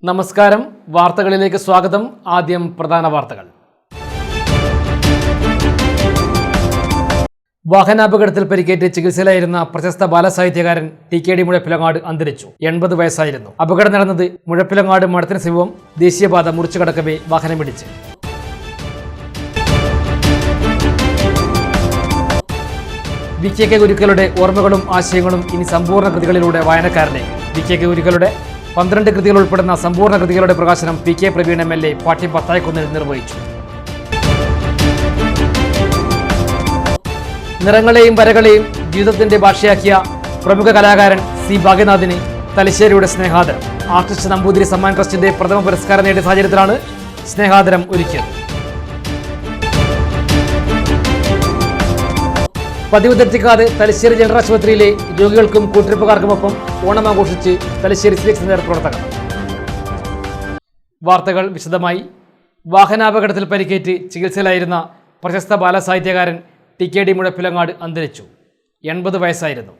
നമസ്കാരം, വാർത്തകളിലേക്ക് സ്വാഗതം. ആദ്യം പ്രധാന വാർത്തകൾ. വാഹനാപകടത്തിൽ പരിക്കേറ്റ് ചികിത്സയിലായിരുന്ന പ്രശസ്ത ബാലസാഹിത്യകാരൻ ടി.കെ.ഡി. മുഴപ്പിലങ്ങാട് അന്തരിച്ചു. 80 വയസ്സായിരുന്നു. അപകടം നടന്നത് മുഴപ്പിലങ്ങാട് മഠത്തിന് സമീപം ദേശീയപാത മുറിച്ചു കടക്കവേ വാഹനമിടിച്ച്. വി.കെ. ഗുരുക്കളുടെ ഓർമ്മകളും ആശയങ്ങളും ഇനി സമ്പൂർണ്ണ കൃതികളിലൂടെ വായനക്കാരലേക്ക്. വി.കെ. ഗുരുക്കളുടെ 12 കൃതികൾ ഉൾപ്പെടുന്ന സമ്പൂർണ്ണ കൃതികളുടെ പ്രകാശനം പി.കെ. പ്രവീൺ എം.എൽ.എ. പാട്യം പത്തായക്കുന്നിൽ നിർവഹിച്ചു. നിറങ്ങളെയും വരകളെയും ജീവിതത്തിന്റെ ഭാഷയാക്കിയ പ്രമുഖ കലാകാരൻ സി ഭാഗ്യനാഥിന് തലശ്ശേരിയുടെ സ്നേഹാദരം. ആർട്ടിസ്റ്റ് നമ്പൂതിരി സമ്മാൻ ട്രസ്റ്റിന്റെ പ്രഥമ പുരസ്കാരം നേടിയ സാഹചര്യത്തിലാണ് സ്നേഹാദരം ഒരുക്കിയത്. പതിവ് തെറ്റിക്കാതെ തലശ്ശേരി ജനറൽ ആശുപത്രിയിലെ രോഗികൾക്കും കൂട്ടിരിപ്പുകാർക്കുമൊപ്പം ഓണം ആഘോഷിച്ച് തലശ്ശേരി സിവിക് സെന്റർ പ്രവർത്തകർ. വാർത്തകൾ വിശദമായി. വാഹനാപകടത്തിൽ പരിക്കേറ്റ് ചികിത്സയിലായിരുന്ന പ്രശസ്ത ബാലസാഹിത്യകാരൻ ടി.കെ.ഡി. മുഴപ്പിലങ്ങാട് അന്തരിച്ചു. 80 വയസ്സായിരുന്നു.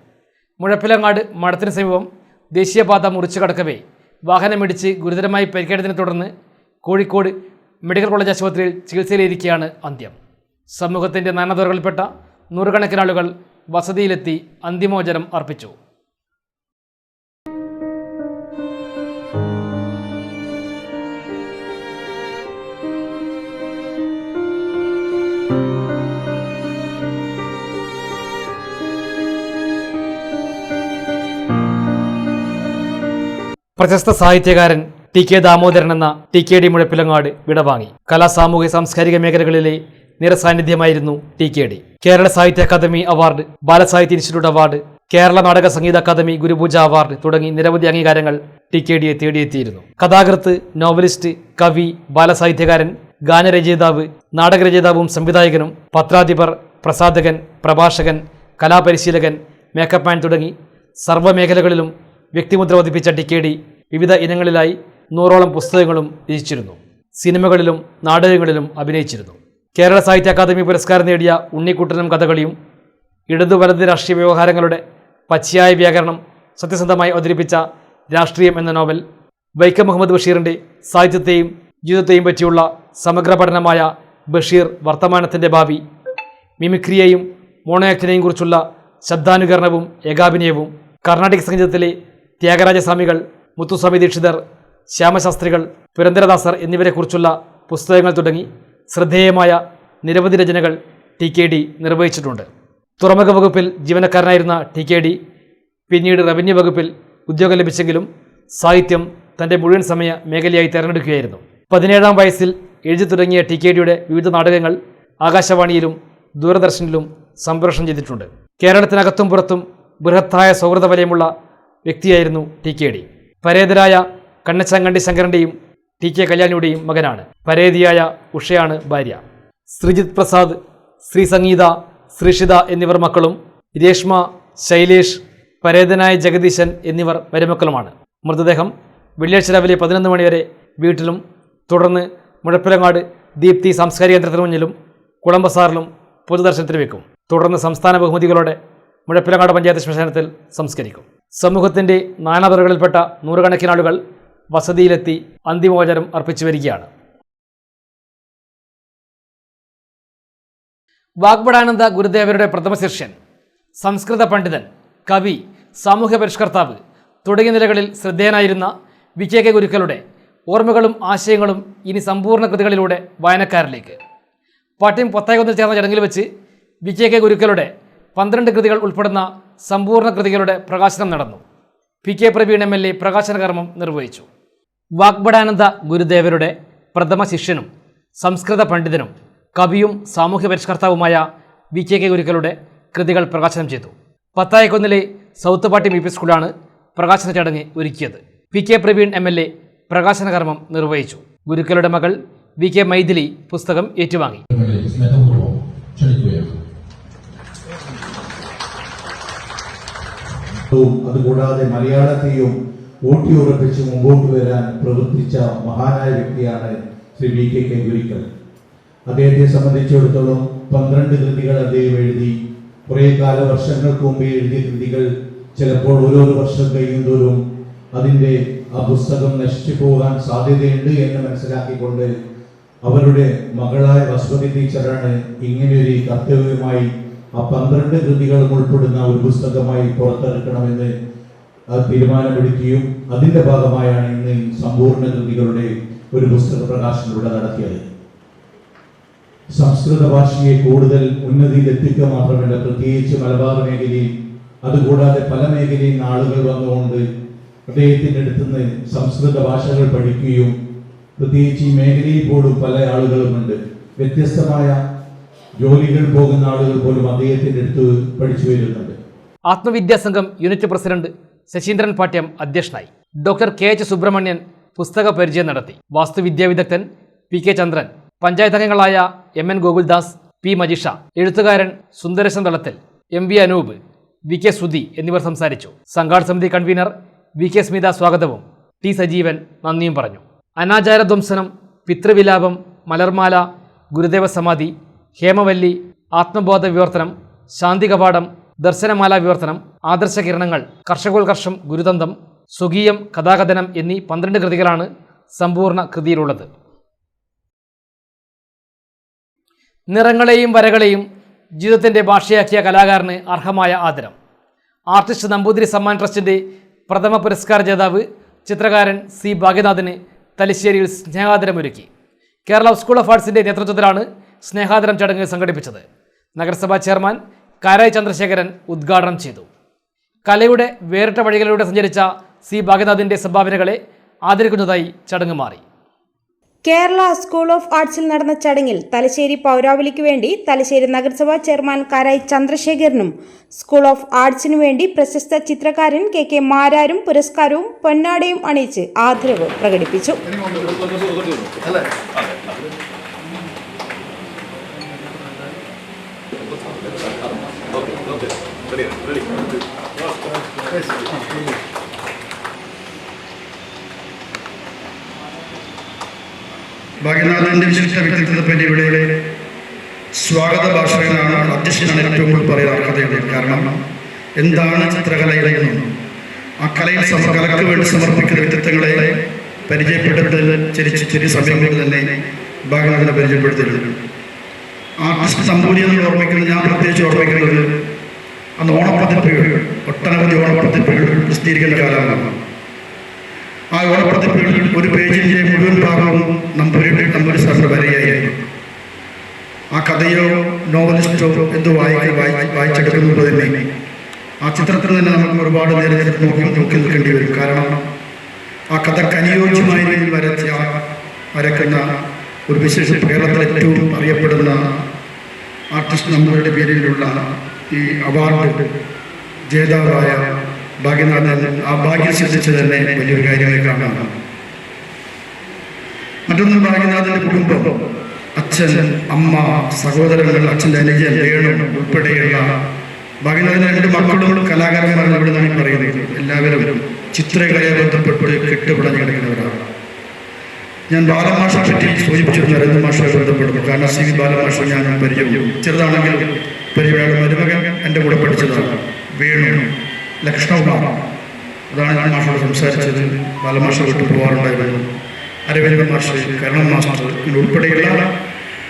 മുഴപ്പിലങ്ങാട് മഠത്തിന് സമീപം ദേശീയപാത മുറിച്ചു കടക്കവേ വാഹനമിടിച്ച് ഗുരുതരമായി പരിക്കേറ്റതിനെ തുടർന്ന് കോഴിക്കോട് മെഡിക്കൽ കോളേജ് ആശുപത്രിയിൽ ചികിത്സയിലിരിക്കെയാണ് അന്ത്യം. സമൂഹത്തിൻ്റെ നാനാതുറകളിൽപ്പെട്ട നൂറുകണക്കിന് ആളുകൾ വസതിയിലെത്തി അന്തിമോചനം അർപ്പിച്ചു. പ്രശസ്ത സാഹിത്യകാരൻ ടി.കെ. ദാമോദരൻ എന്ന ടി.കെ.ഡി. മുഴപ്പിലങ്ങാട് വിടവാങ്ങി. കലാ, സാമൂഹിക, സാംസ്കാരിക മേഖലകളിലെ നിറസാന്നിധ്യമായിരുന്നു TKD. Kerala Sahitya Akademi award, Balasahitya institute award, Kerala Nataka Sangeetha academy ഗുരുപൂജ അവാർഡ് തുടങ്ങി നിരവധി അംഗീകാരങ്ങൾ ടി.കെ.ഡിയെ തേടിയെത്തിയിരുന്നു. കഥാകൃത്ത്, നോവലിസ്റ്റ്, കവി, ബാലസാഹിത്യകാരൻ, ഗാനരചയിതാവ്, നാടകരചയിതാവും സംവിധായകനും, പത്രാധിപർ, പ്രസാധകൻ, പ്രഭാഷകൻ, കലാപരിശീലകൻ, മേക്കപ്പ് മാൻ തുടങ്ങി സർവ്വമേഖലകളിലും വ്യക്തിമുദ്ര പതിപ്പിച്ച ടി.കെ.ഡി. വിവിധ ഇനങ്ങളിലായി 100ഓളം പുസ്തകങ്ങളും രചിച്ചിരുന്നു. സിനിമകളിലും നാടകങ്ങളിലും അഭിനയിച്ചിരുന്നു. കേരള സാഹിത്യ അക്കാദമി പുരസ്കാരം നേടിയ ഉണ്ണിക്കുട്ടനും കഥകളിയും, ഇടതു വലത് രാഷ്ട്രീയ വ്യവഹാരങ്ങളുടെ പച്ചയായ വ്യാകരണം സത്യസന്ധമായി അവതരിപ്പിച്ച രാഷ്ട്രീയം എന്ന നോവൽ, വൈക്കം മുഹമ്മദ് ബഷീറിൻ്റെ സാഹിത്യത്തെയും ജീവിതത്തെയും പറ്റിയുള്ള സമഗ്ര പഠനമായ ബഷീർ വർത്തമാനത്തിൻ്റെ ഭാവി, മിമിക്രിയെയും മോണോ ആക്ടിനെയും കുറിച്ചുള്ള ശബ്ദാനുകരണവും ഏകാഭിനയവും, കർണാടക സംഗീതത്തിലെ ത്യാഗരാജസ്വാമികൾ, മുത്തുസ്വാമി ദീക്ഷിതർ, ശ്യാമശാസ്ത്രികൾ, പുരന്ദരദാസർ എന്നിവരെക്കുറിച്ചുള്ള പുസ്തകങ്ങൾ തുടങ്ങി ശ്രദ്ധേയമായ നിരവധി രചനകൾ ടി.കെ.ഡി. നിർവഹിച്ചിട്ടുണ്ട്. തുറമുഖ വകുപ്പിൽ ജീവനക്കാരനായിരുന്ന ടി.കെ.ഡി. പിന്നീട് റവന്യൂ വകുപ്പിൽ ഉദ്യോഗം ലഭിച്ചെങ്കിലും സാഹിത്യം തൻ്റെ മുഴുവൻ സമയ മേഖലയായി തിരഞ്ഞെടുക്കുകയായിരുന്നു. 17-ാം വയസ്സിൽ എഴുതി തുടങ്ങിയ ടി.കെ.ഡിയുടെ വിവിധ നാടകങ്ങൾ ആകാശവാണിയിലും ദൂരദർശനിലും സംപ്രേഷണം ചെയ്തിട്ടുണ്ട്. കേരളത്തിനകത്തും പുറത്തും ബൃഹത്തായ സൗഹൃദ വലയമുള്ള വ്യക്തിയായിരുന്നു ടി.കെ.ഡി. പരേതരായ കണ്ണച്ചങ്കണ്ടി ശങ്കരൻ്റെയും ടി.കെ. കല്യാണിയുടെയും മകനാണ്. പരേതിയായ ഉഷയാണ് ഭാര്യ. ശ്രീജിത് പ്രസാദ്, ശ്രീ സംഗീത, ശ്രീഷിത എന്നിവർ മക്കളും, രേഷ്മ, ശൈലേഷ്, പരേതനായ ജഗദീശൻ എന്നിവർ മരുമക്കളുമാണ്. മൃതദേഹം വെള്ളിയാഴ്ച രാവിലെ 11 മണിവരെ വീട്ടിലും തുടർന്ന് മുഴപ്പിലങ്ങാട് ദീപ്തി സാംസ്കാരിക കേന്ദ്രത്തിന് മുന്നിലും കുളമ്പസാറിലും പൊതുദർശനത്തിന് വെക്കും. തുടർന്ന് സംസ്ഥാന ബഹുമതികളോടെ മുഴപ്പിലങ്ങാട് പഞ്ചായത്ത് ശ്മശാനത്തിൽ സംസ്കരിക്കും. സമൂഹത്തിൻ്റെ നാനാതുറകളിൽപ്പെട്ട നൂറുകണക്കിന് ആളുകൾ വസതിയിലെത്തി അന്തിമോചനം അർപ്പിച്ചു വരികയാണ്. വാഗ്ബടാനന്ദ ഗുരുദേവരുടെ പ്രഥമ ശിഷ്യൻ, സംസ്കൃത പണ്ഡിതൻ, കവി, സാമൂഹ്യ പരിഷ്കർത്താവ് തുടങ്ങിയ നിലകളിൽ ശ്രദ്ധേയനായിരുന്ന വി.കെ. ഗുരുക്കളുടെ ഓർമ്മകളും ആശയങ്ങളും ഇനി സമ്പൂർണ്ണ കൃതികളിലൂടെ വായനക്കാരിലേക്ക്. പാട്യം പത്തായക്കുന്നിൽ ചേർന്ന ചടങ്ങിൽ വെച്ച് വി.കെ. ഗുരുക്കളുടെ 12 കൃതികൾ ഉൾപ്പെടുന്ന സമ്പൂർണ്ണ കൃതികളുടെ പ്രകാശനം നടന്നു. പി.കെ. പ്രവീൺ എം.എൽ.എ. പ്രകാശന കർമ്മം നിർവഹിച്ചു. വാഗ്ബടാനന്ദ ഗുരുദേവരുടെ പ്രഥമ ശിഷ്യനും സംസ്കൃത പണ്ഡിതനും കവിയും സാമൂഹ്യ പരിഷ്കർത്താവുമായ വി.കെ. ഗുരുക്കളുടെ കൃതികൾ പ്രകാശനം ചെയ്തു. പത്തായക്കുന്നിലെ സൗത്ത് പാട്യം യു.പി. സ്കൂളാണ് പ്രകാശന ചടങ്ങ് ഒരുക്കിയത്. പി.കെ. പ്രവീൺ എം.എൽ.എ. പ്രകാശന കർമ്മം നിർവഹിച്ചു. ഗുരുക്കളുടെ മകൾ വി.കെ. മൈഥിലി പുസ്തകം ഏറ്റുവാങ്ങി. അതുകൂടാതെ മലയാളത്തെയും ഊട്ടിയുറപ്പിച്ച് മുമ്പോട്ട് വരാൻ പ്രവർത്തിച്ച മഹാനായ വ്യക്തിയാണ് ശ്രീ വി.കെ. ഗുരുക്കൾ. അദ്ദേഹത്തെ സംബന്ധിച്ചിടത്തോളം 12 കൃതികൾ അദ്ദേഹം എഴുതി. കുറേ വർഷങ്ങൾക്ക് മുമ്പേ എഴുതിയ കൃതികൾ ചിലപ്പോൾ ഓരോ വർഷം കഴിയുന്തോറും അതിൻ്റെ ആ പുസ്തകം നശിച്ചു പോകാൻ സാധ്യതയുണ്ട് എന്ന് മനസ്സിലാക്കിക്കൊണ്ട് അവരുടെ മകളായ വസുമതി ടീച്ചറാണ് ഇങ്ങനെയൊരു കർത്തവ്യമായി ആ 12 കൃതികളും ഉൾപ്പെടുന്ന ഒരു പുസ്തകമായി പുറത്തിറക്കണമെന്ന് തീരുമാനമെടുക്കുകയും അതിന്റെ ഭാഗമായാണ് ഇന്ന് സമ്പൂർണ്ണ കൃതികളുടെ ഒരു പുസ്തക പ്രകാശനം ഇവിടെ നടത്തിയത്. സംസ്കൃത ഭാഷയെ കൂടുതൽ ഉന്നതിയിലെത്തിക്കുക മാത്രമല്ല, പ്രത്യേകിച്ച് മലബാർ മേഖലയിൽ, അതുകൂടാതെ പല മേഖലയിൽ നിന്ന് ആളുകൾ വന്നുകൊണ്ട് അദ്ദേഹത്തിൻ്റെ അടുത്തുനിന്ന് സംസ്കൃത ഭാഷകൾ പഠിക്കുകയും, പ്രത്യേകിച്ച് ഈ മേഖലയിൽ പോലും പല ആളുകളുമുണ്ട്, വ്യത്യസ്തമായ ജോലികൾ പോകുന്ന ആളുകൾ പോലും അദ്ദേഹത്തിൻ്റെ അടുത്ത് പഠിച്ചു വരുന്നുണ്ട്. ആത്മവിദ്യാസംഘം യൂണിറ്റ് പ്രസിഡന്റ് ശശീന്ദ്രൻ പാട്യം അധ്യക്ഷനായി. ഡോക്ടർ KH സുബ്രഹ്മണ്യൻ പുസ്തക പരിചയം നടത്തി. വാസ്തുവിദ്യാ വിദഗ്ധൻ PK ചന്ദ്രൻ, പഞ്ചായത്ത് അംഗങ്ങളായ MN ഗോകുൽദാസ്, P മജിഷ, എഴുത്തുകാരൻ സുന്ദരശൻ തളത്തിൽ, MV അനൂപ്, VK സുധി എന്നിവർ സംസാരിച്ചു. സംഘാടക സമിതി കൺവീനർ VK സ്മിത സ്വാഗതവും T സജീവൻ നന്ദിയും പറഞ്ഞു. അനാചാര ധ്വംസനം, പിതൃവിലാപം, മലർമാല, ഗുരുദേവ സമാധി, ഹേമവല്ലി, ആത്മബോധ വിവർത്തനം, ശാന്തി കവാടം, ദർശനമാല വിവർത്തനം, ആദർശ കിരണങ്ങൾ, കർഷകോത്കർഷം, ഗുരുതന്തം, സ്വകീയം, കഥാകഥനം എന്നീ 12 കൃതികളാണ് സമ്പൂർണ്ണ കൃതിയിലുള്ളത്. നിറങ്ങളെയും വരകളെയും ജീവിതത്തിൻ്റെ ഭാഷയാക്കിയ കലാകാരന് അർഹമായ ആദരം. ആർട്ടിസ്റ്റ് നമ്പൂതിരി സമ്മാൻ ട്രസ്റ്റിൻ്റെ പ്രഥമ പുരസ്കാര ജേതാവ് ചിത്രകാരൻ C ഭാഗ്യനാഥിന് തലശ്ശേരിയിൽ സ്നേഹാദരമൊരുക്കി. കേരള സ്കൂൾ ഓഫ് ആർട്സിൻ്റെ നേതൃത്വത്തിലാണ് സ്നേഹാദരം ചടങ്ങ് സംഘടിപ്പിച്ചത്. നഗരസഭാ ചെയർമാൻ കാരായി ചന്ദ്രശേഖരൻ ഉദ്ഘാടനം ചെയ്തു. കലയുടെ വേറിട്ട വഴികളിലൂടെ സഞ്ചരിച്ച C ഭാഗ്യനാഥിൻ്റെ സംഭാവനകളെ ആദരിക്കുന്നതായി ചടങ്ങ് മാറി. കേരള സ്കൂൾ ഓഫ് ആർട്സിൽ നടന്ന ചടങ്ങിൽ തലശ്ശേരി പൗരാവലിക്ക് വേണ്ടി തലശ്ശേരി നഗരസഭാ ചെയർമാൻ കാരായി ചന്ദ്രശേഖരനും സ്കൂൾ ഓഫ് ആർട്സിനു വേണ്ടി പ്രശസ്ത ചിത്രകാരൻ KK മാരാരും പുരസ്കാരവും പൊന്നാടയും അണിയിച്ച് ആദരവ് പ്രകടിപ്പിച്ചു. ഭാഗ്യനാഥന്റെ വിശിഷ്ട വ്യക്തിത്വത്തെ പറ്റി ഇവിടെ സ്വാഗത ഭാഷകളാണ് അധ്യക്ഷനാണ് ഏറ്റവും കൂടുതൽ പറയാൻ അർഹതയുള്ളത്. കാരണം എന്താണ് ചിത്രകലയിലെന്നും ആ കലയിൽ കലക്ക് വേണ്ടി സമർപ്പിക്കുന്ന വ്യക്തിത്വങ്ങളെ പരിചയപ്പെടുത്തുന്നത് ചെറിയ സമയം കൊണ്ട് തന്നെ ഭാഗ്യനാഥനെ പരിചയപ്പെടുത്തിയിട്ടുണ്ട്. ആർട്ടിസ്റ്റ് നമ്പൂതിരി എന്ന് ഓർമ്മിക്കുന്നത്, ഞാൻ പ്രത്യേകിച്ച് ഓർമ്മിക്കുന്നത് അന്ന് ഓണപ്പതിപ്പുകൾ, ഒട്ടനവധി ഓണപ്പതിപ്പുകൾ പ്രസിദ്ധീകരിക്കുന്ന കാലമാണ്. ആ ഓണപ്പതിപ്പുകളിൽ ഒരു പേജിൻ്റെ മുഴുവൻ ഭാഗവും നമ്പൂരി സാറിൻ്റെ വരയായിരുന്നു. ആ കഥയോ നോവലിസ്റ്റോ എന്തോ വായിച്ചെടുക്കുന്നത് തന്നെ ആ ചിത്രത്തിൽ തന്നെ നമുക്ക് ഒരുപാട് നേരം നോക്കി നിൽക്കേണ്ടി വരും. കാരണം ആ കഥക്ക് അനുയോജ്യമായ രീതിയിൽ വരയ്ക്കുന്ന ഒരു വിശേഷ കേരളത്തിൽ ഏറ്റവും അറിയപ്പെടുന്ന ആർട്ടിസ്റ്റ് നമ്പൂതിരിയുടെ പേരിലുള്ള ഈ അവാർഡ് ജേതാവായ ഭാഗ്യനാഥൻ ആ ഭാഗ്യം സിദ്ധിച്ച് തന്നെ വലിയൊരു കാര്യമായി കാണാം. മറ്റൊന്ന്, ഭാഗ്യനാഥന്റെ കുടുംബം, അച്ഛൻ, അമ്മ, സഹോദരങ്ങൾ, അച്ഛൻ്റെ അനുജൻ വേണു ഉൾപ്പെടെയുള്ള ഭാഗ്യനാഥന്റെ 2 മക്കളും കലാകാരന്മാരും ഇവിടെ നിന്നാണ് പറയുന്നത്. എല്ലാവരും ചിത്രകലയെ ബന്ധപ്പെട്ട് കെട്ടുപിടഞ്ഞു കിടക്കുന്നവരാണ്. ഞാൻ ബാലമാഷെ പറ്റി സൂചിപ്പിച്ചിരുന്നു, നരേന്ദ്ര മാഷയെ ബന്ധപ്പെടുന്നു. കാരണം C ബാലമാഷ ഞാൻ പരിചയം ചെറുതാണെങ്കിലും പരിപാടി മരുമകൻ എൻ്റെ കൂടെ പഠിച്ചതാണ്. വേണു, ലക്ഷ്മണകുമാർ, അതാണ് ഞാൻ മാഷോട് സംസാരിച്ചത്. ബാലമാഷ വിട്ടു പോകാറുണ്ടായിരുന്നു. അരവിന്ദ മാഷ്, കരുണൻ മാസ്റ്റർ ഉൾപ്പെടെയുള്ള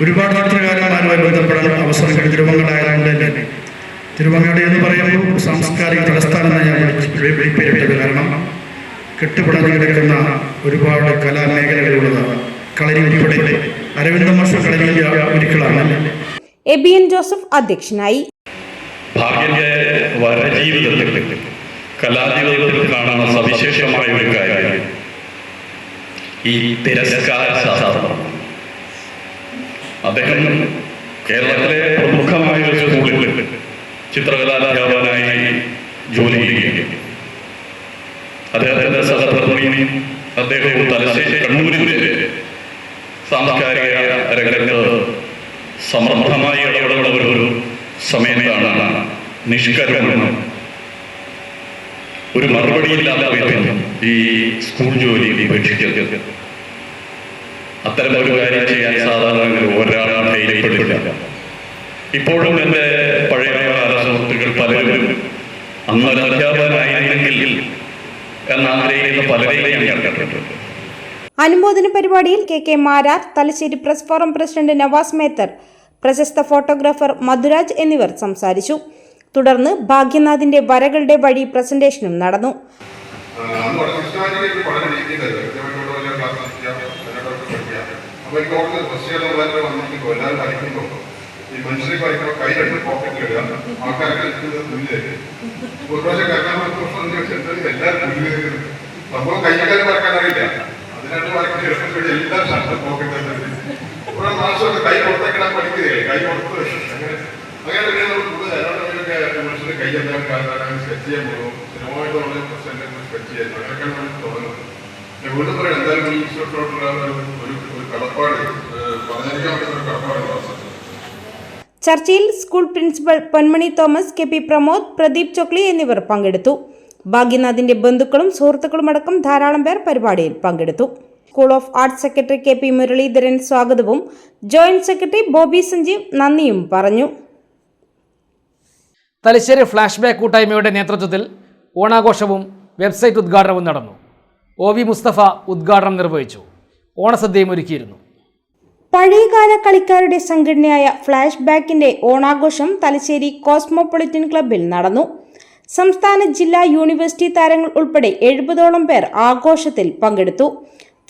ഒരുപാട് ചിത്രകാരന്മാരുമായി ബന്ധപ്പെടാൻ അവസരം കഴിഞ്ഞ് തിരുവങ്ങാടായതുകൊണ്ട് തന്നെ തിരുവങ്ങാട് എന്ന് പറയുമ്പോൾ സാംസ്കാരിക തലസ്ഥാനം ഞാൻ വിളിപ്പേരിട്ടത്. കാരണം കെട്ടുപിടഞ്ഞു കിടക്കുന്ന ഒരുപാട് കലാമേഖലകളുള്ളതാണ്. കളരി ഉൾപ്പെടെ അരവിന്ദ മാഷ കളരിയിലെ ഒരിക്കലാണ്. എബിയൻ ജോസഫ് അധ്യക്ഷനായി. ജീവിതത്തിൽ കലാജീവിതത്തിൽ കാണുന്ന സവിശേഷമായ ഒരു കാര്യം ഈ തിരസ്കാര ശാസ്ത്രം. അദ്ദേഹം കേരളത്തിലെ പ്രമുഖമായ ഒരു സ്കൂളിൽ ചിത്രകലാധ്യാപകനായി ജോലി ചെയ്യുകയും അദ്ദേഹത്തിൻ്റെ സഹധർമ്മിണി അദ്ദേഹവും തലശ്ശേരി കണ്ണൂരിൻ്റെ സാംസ്കാരിക രംഗത്ത് സമൃദ്ധമായി ഇടപെടുന്ന ഒരു സമയത്താണ് നിഷ്കരണം ഒരു മറുപടിയില്ലാത്ത വിധം ഈ സ്കൂൾ ജോലി ഉപേക്ഷിക്കുന്നത്. അത്തരം ഒരു കാര്യം ചെയ്യാൻ സാധാരണ ഒരാൾ ധൈര്യപ്പെടില്ല. ഇപ്പോഴും എൻ്റെ പഴയകാല സുഹൃത്തുക്കൾ പലരും അന്നൊരു അധ്യാപകനായിരുന്നെങ്കിൽ എന്നാഗ്രഹിക്കുന്ന പലരെയും ഞാൻ കണ്ടിട്ടുണ്ട്. അനുമോദന പരിപാടിയിൽ K Marar, Thalassery press forum president Navas Methar, പ്രശസ്ത ഫോട്ടോഗ്രാഫർ മധുരാജ് എന്നിവർ സംസാരിച്ചു. തുടർന്ന് ഭാഗ്യനാഥിന്റെ വരകളുടെ വഴി പ്രസന്റേഷനും നടന്നു. ഈ മനുഷ്യരെ കളിക്കുമ്പോൾ കൈ രണ്ട് പോക്കറ്റിലിടുക, ആൾക്കാരൊക്കെ മുന്നിലേക്ക് എല്ലാവരും മുന്നിലേക്ക് സംഭവം കൈകാര്യം വരക്കാൻ അറിയില്ല. അതിനായിട്ട് വരയ്ക്കുന്ന എളുപ്പത്തിൽ എല്ലാ ഷർട്ടും പോക്കറ്റ് ഇവിടെ മാസമൊക്കെ കൈ കൊടുത്തേക്കിടാൻ പഠിക്കുകയല്ലേ, കൈ കൊടുത്ത് അങ്ങനെ മനുഷ്യരുടെ കൈ എന്താണ് സ്കെച്ച് ചെയ്യാൻ പോകും, സിനിമമായിട്ട് നമ്മൾ സ്കെച്ച് ചെയ്യാൻ അങ്ങനെയൊക്കെയാണ് നമ്മൾ തുടങ്ങുന്നത്. വീണ്ടും പറയാം, എന്തായാലും ഈ ഇൻസ്റ്റിറ്റ്യൂട്ടിലോട്ടുള്ള ഒരു കടപ്പാട് പറഞ്ഞിരിക്കാൻ പറ്റുന്ന ഒരു കടപ്പാടുണ്ട്. ചർച്ചയിൽ school principal Ponmani Thomas, K P Pramod, Pradeep Chokli എന്നിവർ പങ്കെടുത്തു. ഭാഗ്യനാഥിന്റെ ബന്ധുക്കളും സുഹൃത്തുക്കളുമടക്കം ധാരാളം പേർ പരിപാടിയിൽ പങ്കെടുത്തു. School of arts secretary K P Muraleedharan സ്വാഗതവും ജോയിന്റ് സെക്രട്ടറി ബോബി സഞ്ജീവ് നന്ദിയും പറഞ്ഞു. തലശ്ശേരി ഫ്ലാഷ് ബാക്ക് കൂട്ടായ്മയുടെ നേതൃത്വത്തിൽ ഓണാഘോഷവും വെബ്സൈറ്റ് ഉദ്ഘാടനവും നടന്നു. OV മുസ്തഫ ഉദ്ഘാടനം നിർവഹിച്ചു. ഓണസദ്യയും ഒരുക്കിയിരുന്നു. പഴയകാല കളിക്കാരുടെ സംഘടനയായ ഫ്ലാഷ് ബാക്കിന്റെ ഓണാഘോഷം തലശ്ശേരി കോസ്മോപൊളിറ്റൻ ക്ലബ്ബിൽ നടന്നു. സംസ്ഥാന, ജില്ലാ, യൂണിവേഴ്സിറ്റി താരങ്ങൾ ഉൾപ്പെടെ 70ഓളം പേർ ആഘോഷത്തിൽ പങ്കെടുത്തു.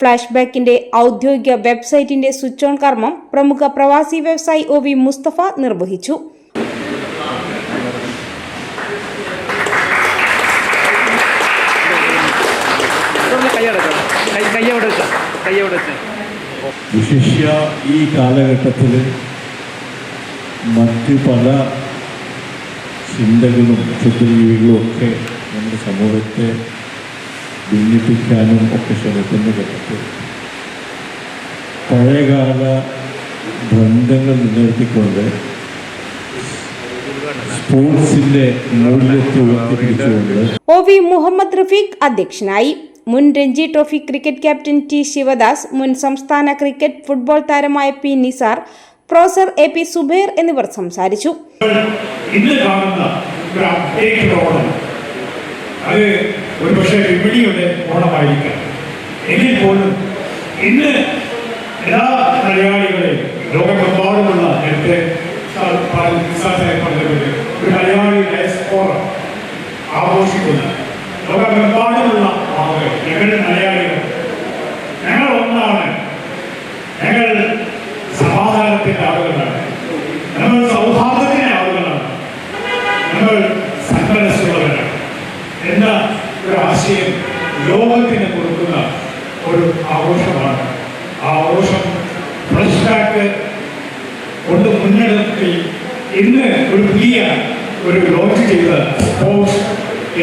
ഫ്ലാഷ് ബാക്കിന്റെ ഔദ്യോഗിക വെബ്സൈറ്റിന്റെ സ്വിച്ച് ഓൺ കർമ്മം പ്രമുഖ പ്രവാസി വ്യവസായി OV മുസ്തഫ നിർവഹിച്ചു. വിശിഷ്യ ഈ കാലഘട്ടത്തിൽ മറ്റ് പല ചിന്തകളും ക്ഷുദ്രജീവികളും ഒക്കെ നമ്മുടെ സമൂഹത്തെ ഭിന്നിപ്പിക്കാനും ഒക്കെ ശ്രമിക്കുന്ന ഘട്ടത്തിൽ പഴയകാല ബന്ധങ്ങൾ നിലനിർത്തിക്കൊണ്ട് സ്പോർട്സിന്റെ മൂല്യത്തെ ഉയർത്തിപ്പിടിച്ചുകൊണ്ട് OV മുഹമ്മദ് റഫീഖ് അധ്യക്ഷനായി. മുൻ Ranji trophy cricket captain T Sivadas, മുൻ സംസ്ഥാന ക്രിക്കറ്റ് ഫുട്ബോൾ താരമായ P Nisar, professor AP Subair എന്നിവർ സംസാരിച്ചു. ഇന്ന് കാണുന്ന ഒരു അപ്ഡേറ്റഡ് ഓണം അത് ഒരു പക്ഷേ വിപണിയുടെ ഓണമായിരിക്കാം. എങ്കിൽ പോലും ഇന്ന് എല്ലാ മലയാളികളെയും ലോകമെമ്പാടുമുള്ള നേരത്തെ ഒരു മലയാളി ഡയസ്പോറ ആഘോഷിക്കുന്ന ലോകമെമ്പാടുമുള്ള ആളുകൾ, ഞങ്ങൾ മലയാളികൾ, ഞങ്ങൾ ഒന്നാണ്, ഞങ്ങൾ സമാധാനത്തിൻ്റെ ആളുകളാണ്, നമ്മൾ സൗഹാർദ്ദത്തിൻ്റെ ആളുകളാണ്, നമ്മൾ സന്മനസ്സുള്ളവരാണ് എന്ന ഒരു ആശയം ലോകത്തിന് കൊടുക്കുന്ന ഒരു ആഘോഷമാണ്. ആ ആഘോഷം ഫ്ലഷ് ബാക്ക് കൊണ്ട് മുന്നെടുത്തി ഇന്ന് ഒരു പുതിയ ഒരു ലോഞ്ച് ചെയ്ത സ്പോർട്സ്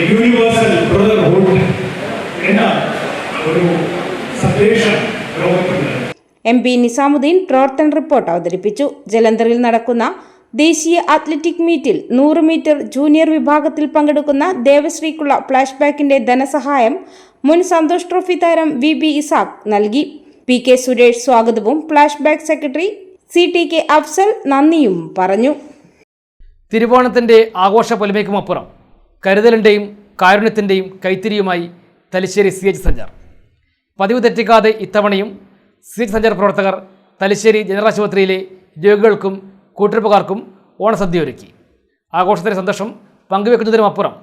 യൂണിവേഴ്സൽ ബ്രദർഹുഡ് എന്ന ഒരു സന്ദേശം ലോകത്തിന്. MP നിസാമുദ്ദീൻ പ്രവർത്തന റിപ്പോർട്ട് അവതരിപ്പിച്ചു. ജലന്ധറിൽ നടക്കുന്ന ദേശീയ അത്ലറ്റിക് മീറ്റിൽ 100 മീറ്റർ ജൂനിയർ വിഭാഗത്തിൽ പങ്കെടുക്കുന്ന ദേവശ്രീക്കുള്ള ഫ്ലാഷ് ബാക്കിന്റെ ധനസഹായം മുൻ സന്തോഷ് ട്രോഫി താരം VB ഇസാഖ് നൽകി. PK സുരേഷ് സ്വാഗതവും flash back secretary CTK Afsal നന്ദിയും പറഞ്ഞു. തിരുവോണത്തിൻ്റെ ആഘോഷ പൊലിമയ്ക്കുമപ്പുറം കരുതലിൻ്റെയും കാരുണ്യത്തിൻ്റെയും കൈത്തിരിയുമായി തലശ്ശേരി CH സഞ്ചാർ. പതിവ് തെറ്റിക്കാതെ ഇത്തവണയും CH സഞ്ചാർ പ്രവർത്തകർ തലശ്ശേരി ജനറൽ ആശുപത്രിയിലെ രോഗികൾക്കും കൂട്ടിരിപ്പുകാർക്കും ഓണസദ്യ ഒരുക്കി. ആഘോഷത്തിൻ്റെ സന്തോഷം പങ്കുവെക്കുന്നതിനുമപ്പുറം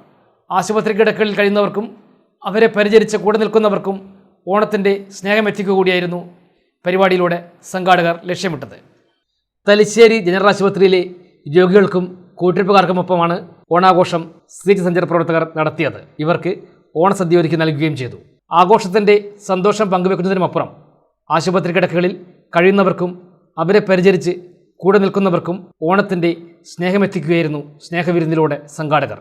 ആശുപത്രി കിടക്കകളിൽ കഴിയുന്നവർക്കും അവരെ പരിചരിച്ച് കൂടെ നിൽക്കുന്നവർക്കും ഓണത്തിൻ്റെ സ്നേഹമെത്തിക്കുക കൂടിയായിരുന്നു പരിപാടിയിലൂടെ സംഘാടകർ ലക്ഷ്യമിട്ടത്. തലശ്ശേരി ജനറൽ ആശുപത്രിയിലെ രോഗികൾക്കും കൂട്ടിരിപ്പുകാർക്കുമൊപ്പമാണ് ഓണാഘോഷം CH സഞ്ചാർ പ്രവർത്തകർ നടത്തിയത്. ഇവർക്ക് ഓണസദ്യ ഒരുക്കി നൽകുകയും ചെയ്തു. ആഘോഷത്തിൻ്റെ സന്തോഷം പങ്കുവെക്കുന്നതിനുമപ്പുറം ആശുപത്രി കിടക്കകളിൽ കഴിയുന്നവർക്കും അവരെ പരിചരിച്ച് കൂടെ നിൽക്കുന്നവർക്കും ഓണത്തിൻ്റെ സ്നേഹമെത്തിക്കുകയായിരുന്നു സ്നേഹവിരുന്നിലൂടെ സംഘാടകർ.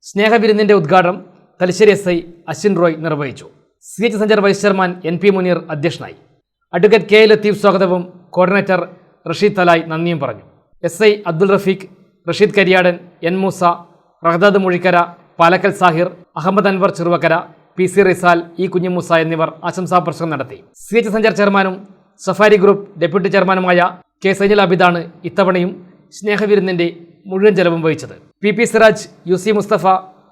സ്നേഹവിരുന്നിൻ്റെ ഉദ്ഘാടനം തലശ്ശേരി SI അശ്വിൻ റോയ് നിർവഹിച്ചു. CH സഞ്ചാർ വൈസ് ചെയർമാൻ NP മുനീർ അധ്യക്ഷനായി. അഡ്വക്കേറ്റ് K ലത്തീഫ് സ്വാഗതവും കോർഡിനേറ്റർ റഷീദ് തലായ് നന്ദിയും പറഞ്ഞു. SI Abdul Rafeeq, Rasheed Kariyadan, N Musa, റഹദാദ് മുഴിക്കര, Palakkal Shahir, Ahmed Anwar ചെറുവക്കര, PC Rizal, E Kunhimoosa എന്നിവർ ആശംസാ പ്രസംഗം നടത്തി. CH സഞ്ചാർ ചെയർമാനും സഫാരി ഗ്രൂപ്പ് ഡെപ്യൂട്ടി ചെയർമാനുമായ K സൈനുൽ അബിദാണ് ഇത്തവണയും സ്നേഹവിരുന്നിൻ്റെ മുഴുവൻ ചെലവും വഹിച്ചത്. PP Siraj, UC Mustafa,